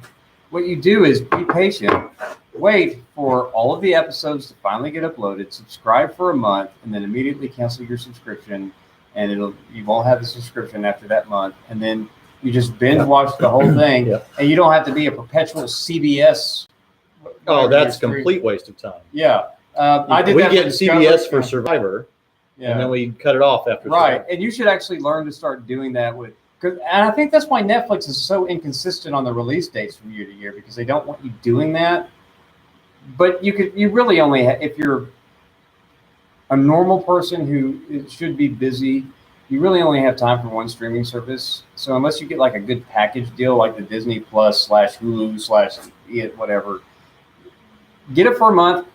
What you do is be patient, wait for all of the episodes to finally get uploaded, subscribe for a month, and then immediately cancel your subscription. And you won't have the subscription after that month. And then you just binge watch the whole thing, and you don't have to be a perpetual CBS. Oh, that's a complete waste of time. Yeah. I did we that get CBS for Survivor. Yeah. And then we cut it off after. Right. And you should actually learn to start doing that and I think that's why Netflix is so inconsistent on the release dates from year to year, because they don't want you doing that. But you really only, if you're a normal person who should be busy, you really only have time for one streaming service. So unless you get like a good package deal, like the Disney Plus / Hulu / whatever, get it for a month.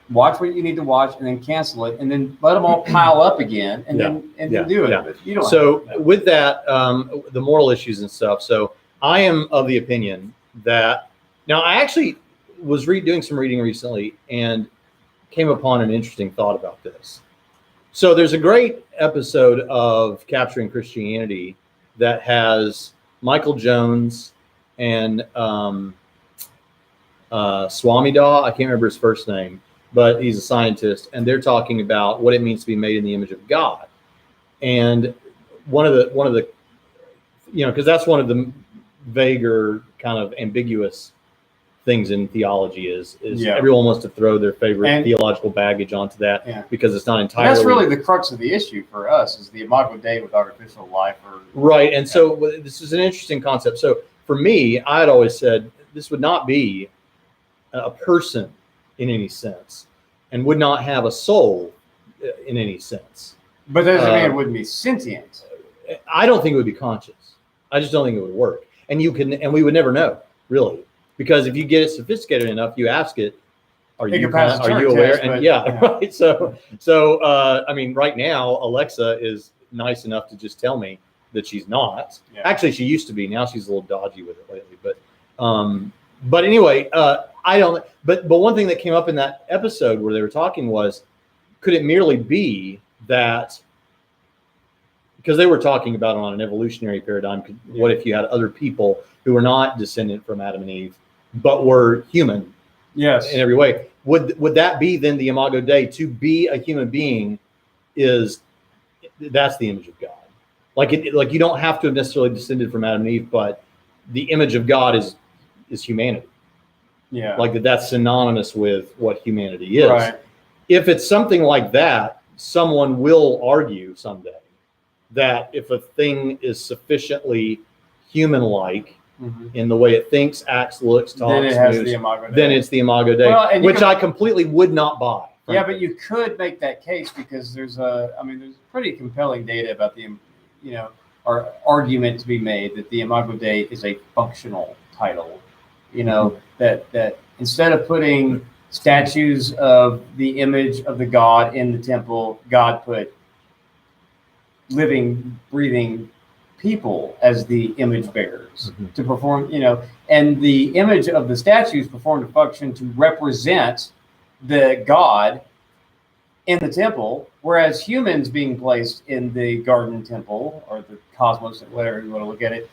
Watch what you need to watch, and then cancel it, and then let them all pile up again, and then do it. Yeah. But you don't. So with that, the moral issues and stuff. So I am of the opinion that now I actually was doing some reading recently and came upon an interesting thought about this. So there's a great episode of Capturing Christianity that has Michael Jones and Swamida. I can't remember his first name, but he's a scientist, and they're talking about what it means to be made in the image of God. And one of the, because that's one of the vaguer kind of ambiguous things in theology is everyone wants to throw their favorite theological baggage onto that because it's not entirely. That's really the crux of the issue for us, is the Imago Dei with artificial life. Right, and so this is an interesting concept. So for me, I had always said this would not be a person in any sense, and would not have a soul in any sense. But doesn't mean it wouldn't be sentient. I don't think it would be conscious. I just don't think it would work. And we would never know, really. Because if you get it sophisticated enough, you ask it, are you aware? And right. So I mean, right now, Alexa is nice enough to just tell me that she's not. Yeah. Actually, she used to be. Now she's a little dodgy with it lately. But But anyway, I don't. But one thing that came up in that episode where they were talking was, could it merely be that? Because they were talking about on an evolutionary paradigm. What if you had other people who were not descendant from Adam and Eve, but were human? Yes. In every way, would that be then the Imago Dei? To be a human being that's the image of God. Like you don't have to have necessarily descended from Adam and Eve, but the image of God is humanity. Yeah. Like that's synonymous with what humanity is. Right. If it's something like that, someone will argue someday that if a thing is sufficiently human-like in the way it thinks, acts, looks, talks, then it has moves, the Imago Dei. then it's the Imago Dei, which I completely would not buy. Frankly. Yeah, but you could make that case because there's pretty compelling data about or argument to be made that the Imago Dei is a functional title. That instead of putting statues of the image of the God in the temple, God put living, breathing people as the image bearers to perform, and the image of the statues performed a function to represent the God in the temple, whereas humans being placed in the garden temple or the cosmos, whatever you want to look at it,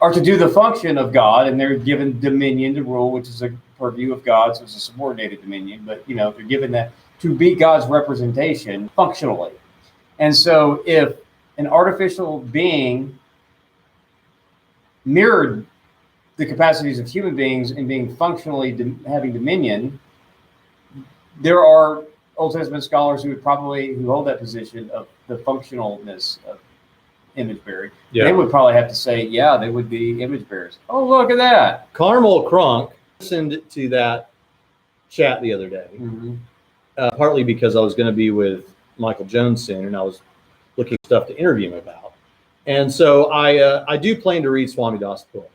are to do the function of God, and they're given dominion to rule, which is a purview of God, so it's a subordinated dominion, but they're given that to be God's representation functionally. And so if an artificial being mirrored the capacities of human beings in being functionally having dominion, there are Old Testament scholars who hold that position of the functionalness of image bearing. Yeah. They would probably have to say, yeah, they would be image bearers. Oh, look at that. Carmel Crunk listened to that chat the other day, partly because I was going to be with Michael Jones soon, and I was looking for stuff to interview him about. And so I do plan to read Swami Das' book.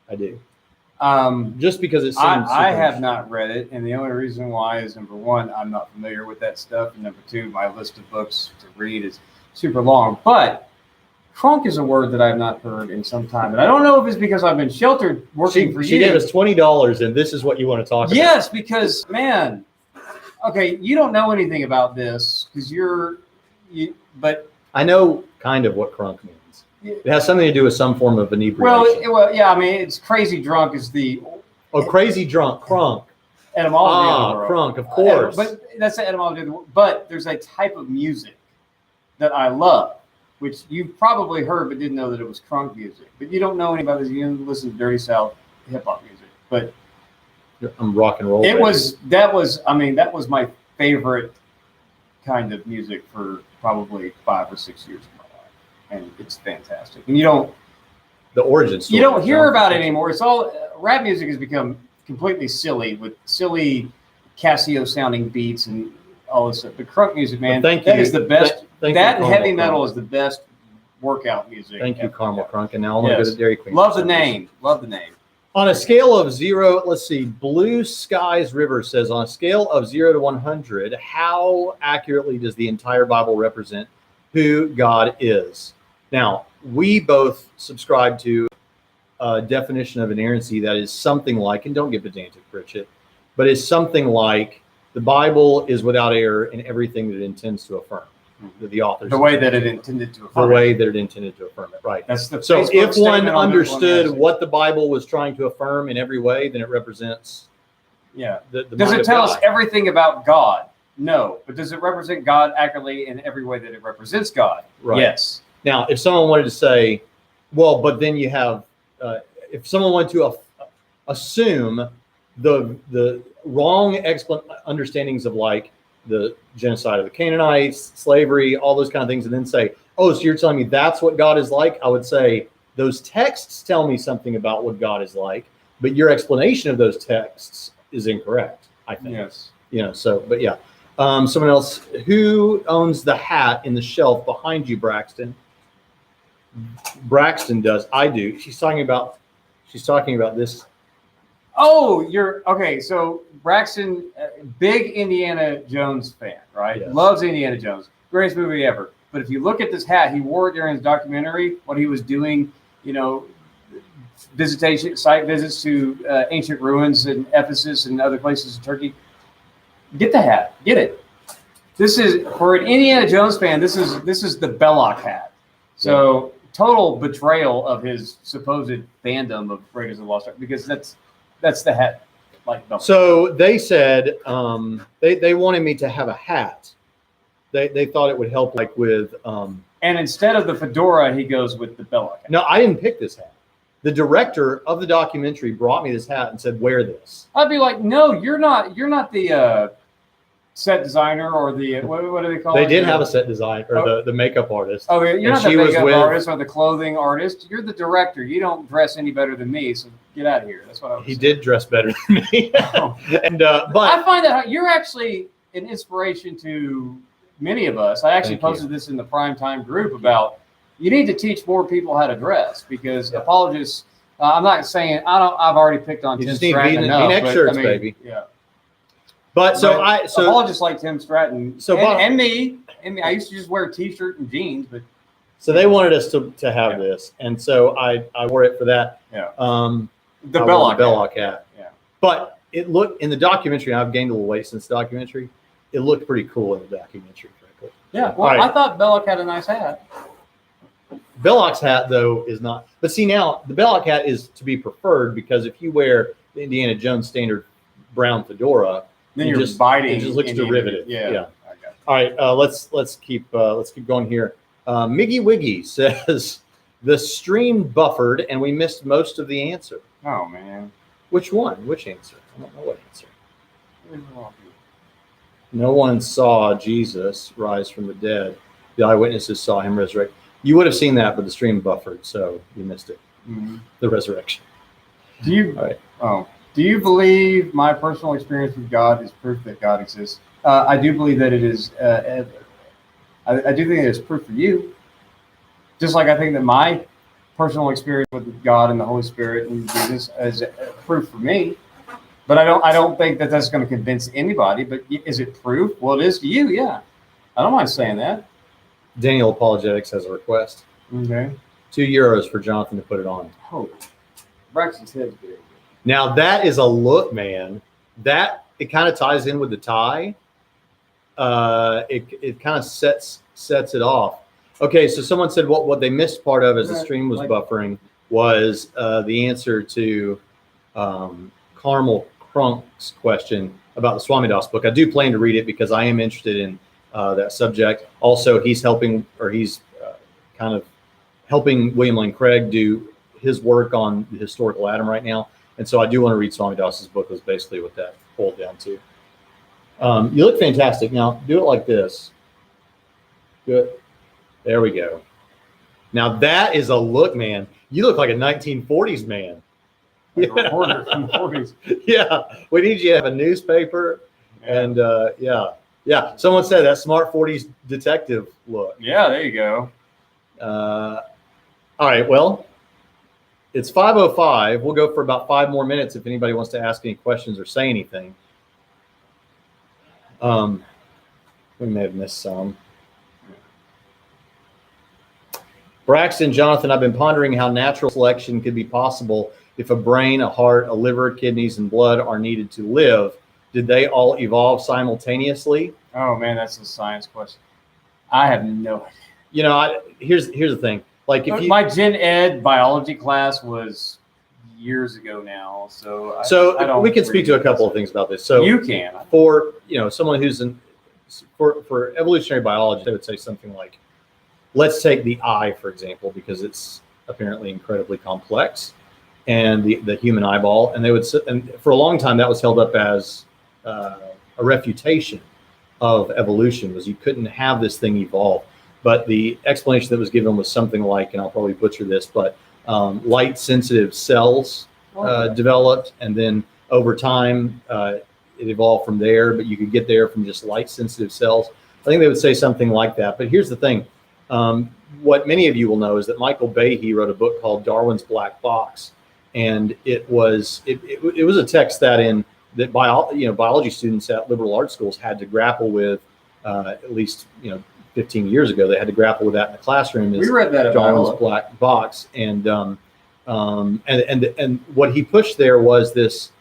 I do. Just because it seems I have not read it, and the only reason why is, number one, I'm not familiar with that stuff, and number two, my list of books to read is super long. But crunk is a word that I've not heard in some time, and I don't know if it's because I've been sheltered working for you. She gave us $20, and this is what you want to talk about. Yes, because man, okay, you don't know anything about this because but I know kind of what crunk means. It has something to do with some form of inebriation. Well, yeah. I mean, it's crazy drunk is the. Oh, crazy drunk, crunk. Etymology. Crunk, of course. But that's the etymology of the word. But there's a type of music that I love, which you've probably heard but didn't know that it was crunk music. But you don't know anything about this. You didn't listen to Dirty South hip hop music. But I'm rock and roll. That was my favorite kind of music for probably 5 or 6 years. And it's fantastic. And the origin story. You don't hear about it anymore. It's all rap music has become completely silly with silly Casio sounding beats and all this stuff. But crunk music, man, that is the best. That and heavy metal is the best workout music. Thank you, Carmel Crunk. And now I'm going to go to Dairy Queen. Love the name. On a scale of 0, let's see. Blue Skies River says, on a scale of 0 to 100, how accurately does the entire Bible represent who God is? Now, we both subscribe to a definition of inerrancy that is something like, and don't get pedantic, Pritchett, but it's something like the Bible is without error in everything that it intends to affirm. The authors. The way that it intended to affirm. The way that it intended to affirm it, right. That's the so if one understood what the Bible was trying to affirm in every way, then it represents the Does it tell us everything about God? No. But does it represent God accurately in every way that it represents God? Right. Yes. Now, if someone wanted to say, well, but then you have, if someone wanted to assume the wrong understandings of like the genocide of the Canaanites, slavery, all those kind of things, and then say, oh, so you're telling me that's what God is like? I would say those texts tell me something about what God is like, but your explanation of those texts is incorrect, I think. Yes. But yeah. Someone else, who owns the hat in the shelf behind you, Braxton? Braxton does. I do. She's talking about this. Oh, you're okay. So Braxton, big Indiana Jones fan, right? Yes. Loves Indiana Jones. Greatest movie ever. But if you look at this hat, he wore it during his documentary. What he was doing, site visits to ancient ruins in Ephesus and other places in Turkey. Get the hat. Get it. This is, for an Indiana Jones fan, this is the Belloc hat. So total betrayal of his supposed fandom of Raiders of the Lost Ark, because that's the hat. Like Belloc. So they said they wanted me to have a hat. They thought it would help, like with. And instead of the fedora, he goes with the Belloc hat. No, I didn't pick this hat. The director of the documentary brought me this hat and said, "Wear this." I'd be like, "No, you're not the set designer or the what do they call it?" They did have a set design or the makeup artist. Oh, you're not the makeup artist or the clothing artist. You're the director. You don't dress any better than me, so get out of here. That's what I was saying. He did dress better than me. And but I find that you're actually an inspiration to many of us. I actually posted this in the primetime group about you need to teach more people how to dress, because apologists. I'm not saying I've already picked on Tim Stratton enough. V-neck shirts, baby. Yeah. But apologists like Tim Stratton and me. I used to just wear a t-shirt and jeans, but so they wanted us to have this, and so I wore it for that. Yeah. The Belloc hat. Yeah. But it looked in the documentary. I've gained a little weight since the documentary. It looked pretty cool in the documentary, frankly. Yeah. Well, right. I thought Belloc had a nice hat. Belloc's hat, though, is not. But see, now the Belloc hat is to be preferred, because if you wear the Indiana Jones standard brown fedora, then you're just biting. It just looks derivative. Yeah. All right. Let's keep going here. Miggy Wiggy says the stream buffered and we missed most of the answer. Oh man. Which one? Which answer? I don't know what answer. No one saw Jesus rise from the dead. The eyewitnesses saw him resurrect. You would have seen that, but the stream buffered, so you missed it. Mm-hmm. The resurrection. Do you believe my personal experience with God is proof that God exists? I do believe that it is. I do think it is proof for you. Just like I think that my personal experience with God and the Holy Spirit and Jesus is proof for me. But I don't think that that's going to convince anybody. But is it proof? Well, it is to you. Yeah, I don't mind saying that. Daniel Apologetics has a request. Okay. €2 for Jonathan to put it on. Oh, Braxton's head's big. Now that is a look, man. That it kind of ties in with the tie. It kind of sets it off. Okay, so someone said what they missed part of as the stream was buffering was the answer to Carmel Crunk's question about the Swami Das book. I do plan to read it because I am interested in that subject. Also, he's kind of helping William Lane Craig do his work on the historical Adam right now. And so I do want to read Swami Das's book. Was basically what that boiled down to. You look fantastic. Now do it like this. Good. There we go. Now that is a look, man. You look like a 1940s man. Like a reporter from the 40s. Yeah. We need you to have a newspaper. Yeah. And yeah. Someone said that smart 40s detective look. Yeah, there you go. All right. Well, it's 5:05. We'll go for about 5 more minutes if anybody wants to ask any questions or say anything. We may have missed some. Braxton, Jonathan, I've been pondering how natural selection could be possible if a brain, a heart, a liver, kidneys, and blood are needed to live. Did they all evolve simultaneously? Oh man, that's a science question. I have no idea. You know, here's the thing. Like if my gen ed biology class was years ago now, so I don't we can speak to a couple of things about this. So you can for someone who's for evolutionary biology, they would say something like, let's take the eye for example, because it's apparently incredibly complex, and the human eyeball, and and for a long time that was held up as a refutation of evolution, was you couldn't have this thing evolve. But the explanation that was given was something like, and I'll probably butcher this, but light sensitive cells developed, and then over time it evolved from there, but you could get there from just light sensitive cells. I think they would say something like that. But here's the thing. What many of you will know is that Michael Behe wrote a book called Darwin's Black Box. And it was a text that biology students at liberal arts schools had to grapple with, at least 15 years ago. They had to grapple with that in the classroom. We read that Darwin's Black Box, and And what he pushed there was this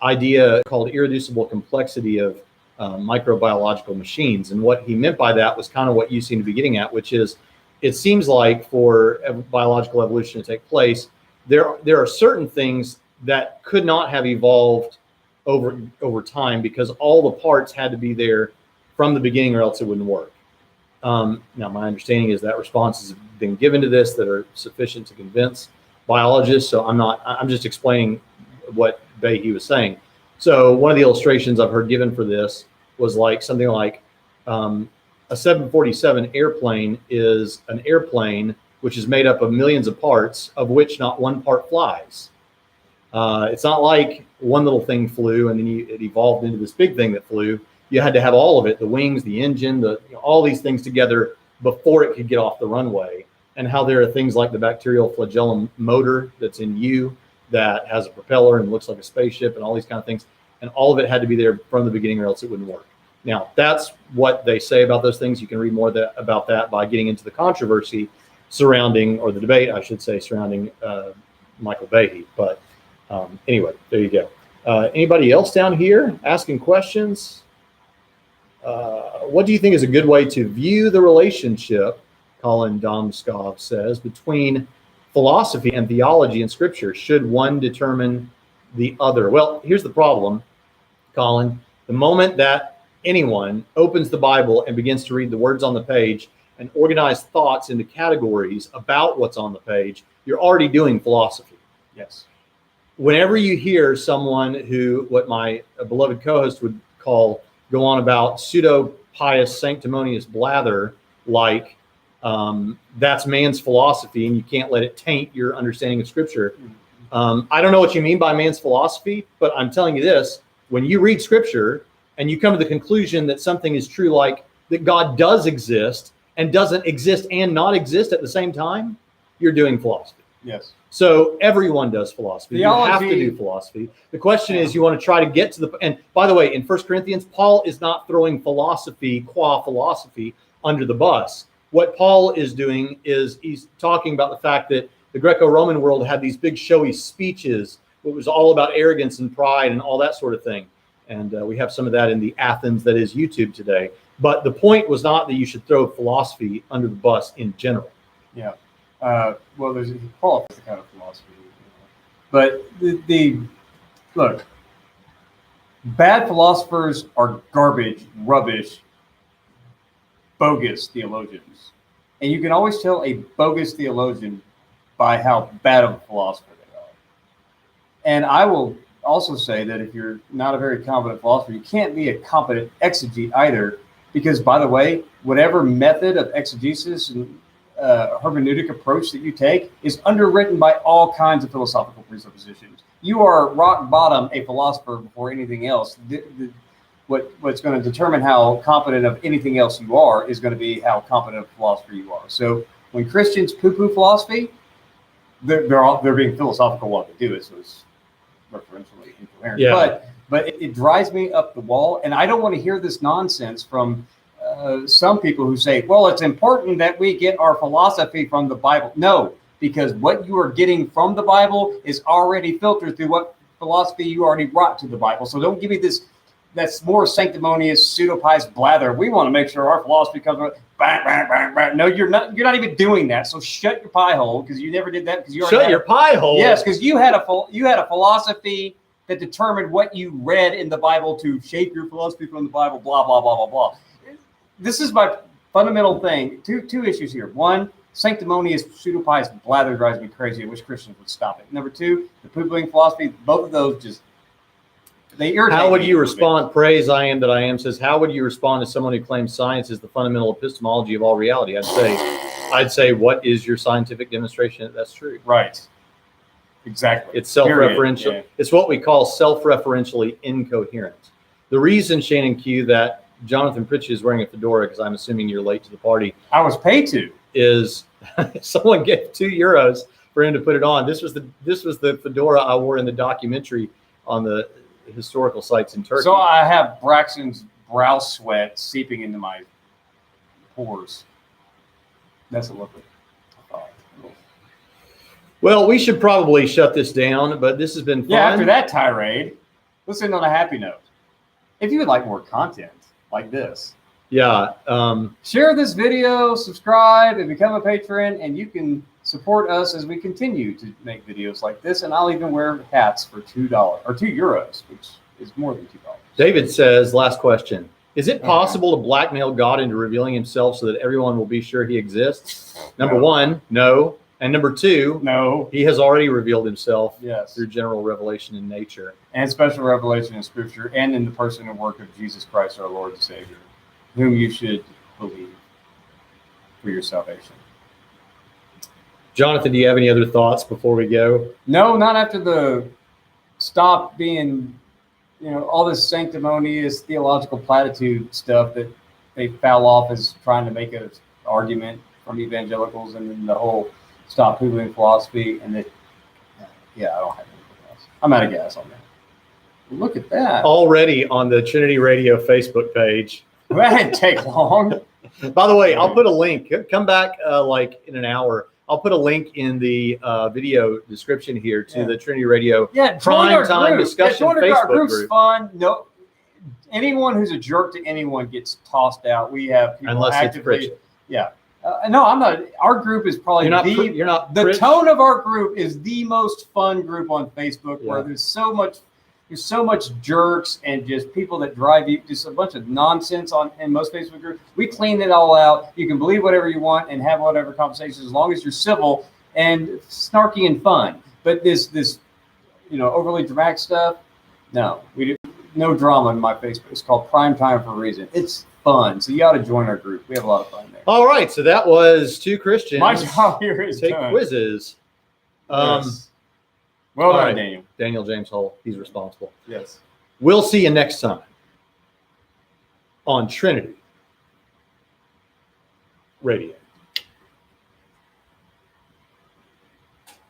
idea called irreducible complexity of microbiological machines. And what he meant by that was kind of what you seem to be getting at, which is it seems like for biological evolution to take place, there are certain things that could not have evolved over time because all the parts had to be there from the beginning or else it wouldn't work. Now, my understanding is that responses have been given to this that are sufficient to convince biologists. So I'm just explaining what Behe was saying. So one of the illustrations I've heard given for this was like something like a 747 airplane is an airplane which is made up of millions of parts, of which not one part flies. It's not like one little thing flew and then it evolved into this big thing that flew. You had to have all of it, the wings, the engine, all these things together before it could get off the runway. And how there are things like the bacterial flagellum motor that's in you that has a propeller and looks like a spaceship and all these kind of things. And all of it had to be there from the beginning or else it wouldn't work. Now, that's what they say about those things. You can read more about that by getting into the controversy surrounding, or the debate, I should say, surrounding Michael Behe. But anyway, there you go. Anybody else down here asking questions? What do you think is a good way to view the relationship, Colin Domskov says, between philosophy and theology in Scripture? Should one determine the other? Well, here's the problem, Colin. The moment that anyone opens the Bible and begins to read the words on the page and organize thoughts into categories about what's on the page, you're already doing philosophy. Yes. Whenever you hear someone who, what my beloved co-host would call, go on about pseudo-pious, sanctimonious blather, like that's man's philosophy and you can't let it taint your understanding of Scripture. I don't know what you mean by man's philosophy, but I'm telling you this: when you read Scripture and you come to the conclusion that something is true, like that God does exist and doesn't exist and not exist at the same time, you're doing philosophy. Yes. So everyone does philosophy. Theology, you have to do philosophy. The question is, you want to try to get to the, and by the way, in 1 Corinthians, Paul is not throwing philosophy, qua philosophy, under the bus. What Paul is doing is he's talking about the fact that the Greco-Roman world had these big showy speeches. It was all about arrogance and pride and all that sort of thing. And we have some of that in the Athens that is YouTube today. But the point was not that you should throw philosophy under the bus in general. Yeah. Well, there's Paul is the kind of philosophy, but the look, bad philosophers are garbage, rubbish, bogus theologians, and you can always tell a bogus theologian by how bad of a philosopher they are. And I will also say that if you're not a very competent philosopher, you can't be a competent exegete either, because, by the way, whatever method of exegesis and hermeneutic approach that you take is underwritten by all kinds of philosophical presuppositions. You are rock bottom a philosopher before anything else. What's going to determine how competent of anything else you are is going to be how competent a philosopher you are. So when Christians poo-poo philosophy, they're being philosophical while they do it, so it's referentially incoherent. Yeah. But it drives me up the wall, and I don't want to hear this nonsense from some people who say, well, it's important that we get our philosophy from the Bible. No, because what you are getting from the Bible is already filtered through what philosophy you already brought to the Bible. So don't give me this that's more sanctimonious, pseudo-pious blather. We want to make sure our philosophy comes from bang, bang, bang, bang. No, you're not even doing that. So shut your pie hole, because you never did that, because you shut your pie hole. Yes, because you had a philosophy that determined what you read in the Bible to shape your philosophy from the Bible, blah, blah, blah, blah, blah. This is my fundamental thing. Two issues here. One, sanctimonious, pseudo-pious blather drives me crazy. I wish Christians would stop it. Number two, the poo-pooing philosophy, both of those just, they irritate me. How would you respond? Praise I am that I am says, how would you respond to someone who claims science is the fundamental epistemology of all reality? I'd say, what is your scientific demonstration that that's true? Right. Exactly. It's self-referential. Yeah. It's what we call self-referentially incoherent. The reason, Shannon Q, that Jonathan Pritchett is wearing a fedora, because I'm assuming you're late to the party. I was paid to. Is someone gave €2 for him to put it on. This was the fedora I wore in the documentary on the historical sites in Turkey. So I have Braxton's brow sweat seeping into my pores. That's a lovely thought. Well, we should probably shut this down, but this has been fun. Yeah, after that tirade, let's end on a happy note. If you would like more content like this, share this video, subscribe, and become a patron, and you can support us as we continue to make videos like this. And I'll even wear hats for $2 or €2, which is more than $2. David says, last question. Is it possible to blackmail God into revealing himself so that everyone will be sure he exists? Number one, no. And number two, no. He has already revealed himself Yes. through general revelation in nature. And special revelation in Scripture and in the person and work of Jesus Christ, our Lord and Savior, whom you should believe for your salvation. Jonathan, do you have any other thoughts before we go? No, not after the stop being, all this sanctimonious theological platitude stuff that they foul off as trying to make an argument from evangelicals, and then the whole stop hoovering philosophy. And that, I don't have anything else. I'm out of gas on that. Look at that. Already on the Trinity Radio Facebook page. That didn't take long. By the way, I'll put a link. Come back like in an hour. I'll put a link in the video description here to the Trinity Radio Prime Time Discussion Facebook group. Fun. No, anyone who's a jerk to anyone gets tossed out. We have people unless actively. It's Pritchett. Yeah. No, I'm not. Our group is probably the tone of our group is the most fun group on Facebook, where there's so much jerks and just people that drive you, just a bunch of nonsense in most Facebook groups. We clean it all out. You can believe whatever you want and have whatever conversations, as long as you're civil and snarky and fun. But this overly dramatic stuff, no, we do no drama in my Facebook. It's called Prime Time for a reason. It's fun, so you ought to join our group. We have a lot of fun there. All right, so that was two Christians. My job here is take quizzes. Yes. Well done, right. Daniel. Daniel James Hull, he's responsible. Yes. We'll see you next time on Trinity Radio.